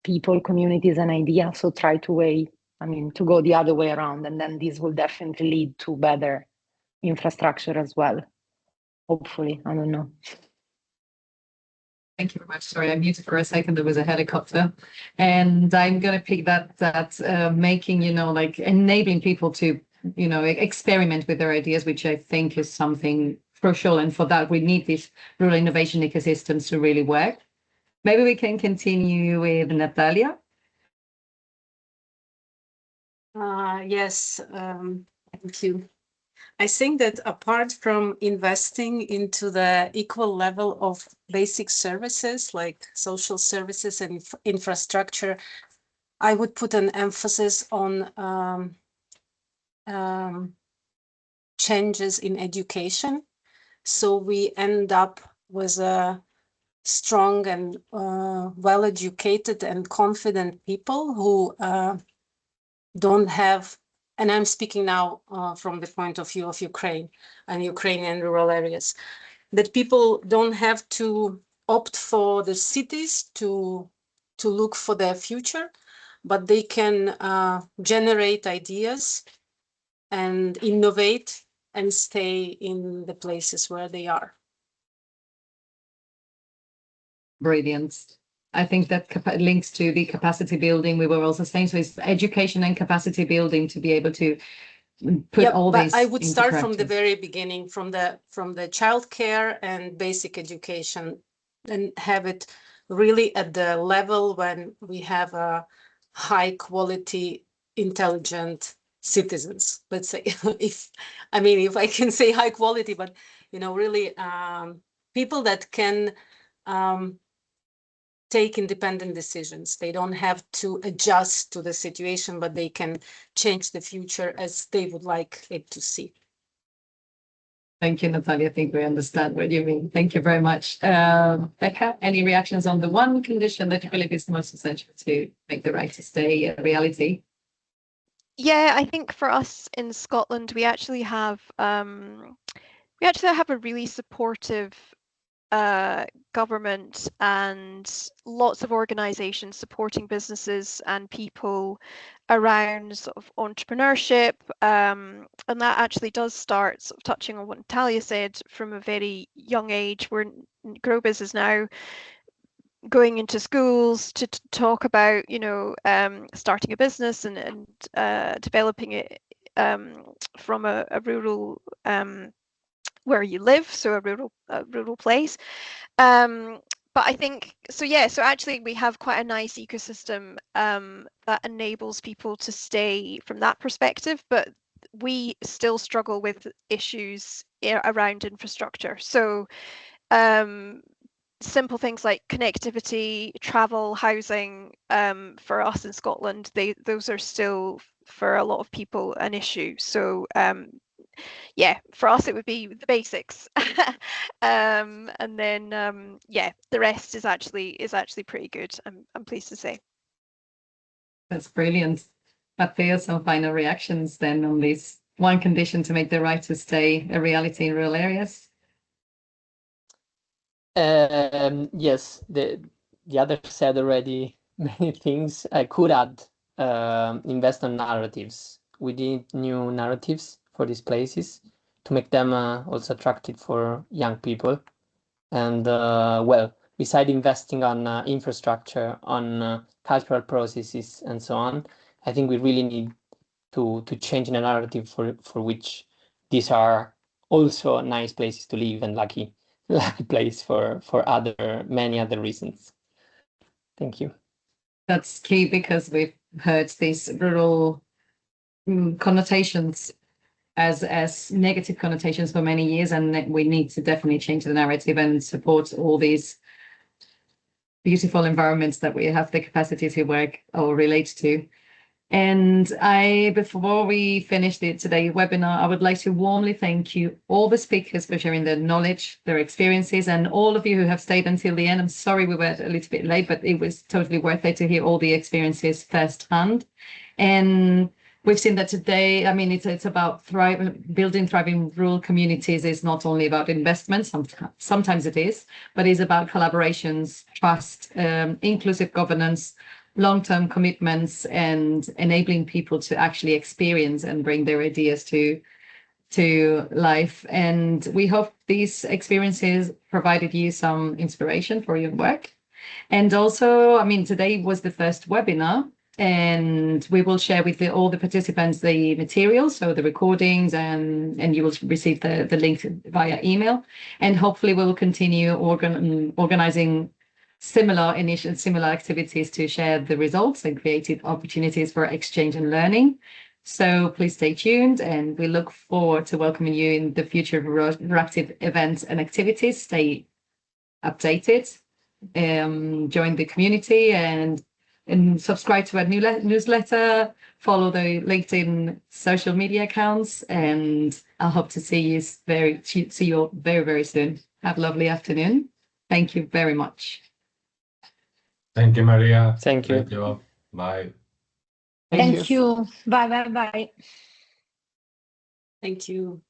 people, communities, and ideas. So try to to go the other way around, and then this will definitely lead to better infrastructure as well. Hopefully, I don't know. Thank you very much. Sorry, I muted for a second. There was a helicopter, and I'm going to pick that making, like enabling people to, experiment with their ideas, which I think is something crucial. And for that, we need these rural innovation ecosystems to really work. Maybe we can continue with Natalia. Yes, thank you. I think that apart from investing into the equal level of basic services like social services and infrastructure, I would put an emphasis on changes in education. So we end up with a strong and well-educated and confident people who don't have, and I'm speaking now from the point of view of Ukraine and Ukrainian rural areas, that people don't have to opt for the cities to look for their future, but they can generate ideas and innovate and stay in the places where they are. Brilliant. I think that links to the capacity building we were also saying. So it's education and capacity building to be able to put all these. I would start from the very beginning, from the childcare and basic education, and have it really at the level when we have a high quality, intelligent citizens. Let's say, if I can say high quality, but really people that can take independent decisions. They don't have to adjust to the situation, but they can change the future as they would like it to see. Thank you, Natalia. I think we understand what you mean. Thank you very much. Becca, any reactions on the one condition that you believe is most essential to make the right to stay a reality? Yeah, I think for us in Scotland, we actually have a really supportive government and lots of organisations supporting businesses and people around sort of entrepreneurship, and that actually does start sort of touching on what Natalia said from a very young age. Where GrowBiz is now going into schools to talk about starting a business and developing it from a rural where you live, so a rural place. but I think, so yeah, so actually we have quite a nice ecosystem that enables people to stay from that perspective, but we still struggle with issues around infrastructure. So simple things like connectivity, travel, housing, for us in Scotland, those are still, for a lot of people, an issue. So yeah, for us it would be the basics, and then yeah, the rest is actually pretty good. I'm pleased to say. That's brilliant. Matteo, some final reactions then on this one condition to make the right to stay a reality in rural areas? Yes, the other said already many things. I could add invest on narratives. We need new narratives for these places to make them also attractive for young people. And well, beside investing on infrastructure, on cultural processes and so on, I think we really need to change the narrative for which these are also nice places to live and lucky place for many other reasons. Thank you. That's key, because we've heard these rural connotations as negative connotations for many years, and we need to definitely change the narrative and support all these beautiful environments that we have the capacity to work or relate to. And before we finish today's webinar, I would like to warmly thank you, all the speakers, for sharing their knowledge, their experiences, and all of you who have stayed until the end. I'm sorry we were a little bit late, but it was totally worth it to hear all the experiences firsthand. And we've seen that today, I mean, it's about building thriving rural communities is not only about investment, sometimes it is, but it's about collaborations, trust, inclusive governance, long-term commitments, and enabling people to actually experience and bring their ideas to life. And we hope these experiences provided you some inspiration for your work. And also, I mean, today was the first webinar, and we will share with all the participants the materials, so the recordings, and you will receive the link via email. And hopefully we will continue organizing similar activities to share the results and creative opportunities for exchange and learning. So please stay tuned, and we look forward to welcoming you in the future of RURACTIVE events and activities. Stay updated, join the community, and subscribe to our newsletter, follow the LinkedIn social media accounts, and I hope to see you very, very soon. Have a lovely afternoon. Thank you very much. Thank you, Maria. Thank you. Thank you all. Bye. Thank you. Bye. Thank you.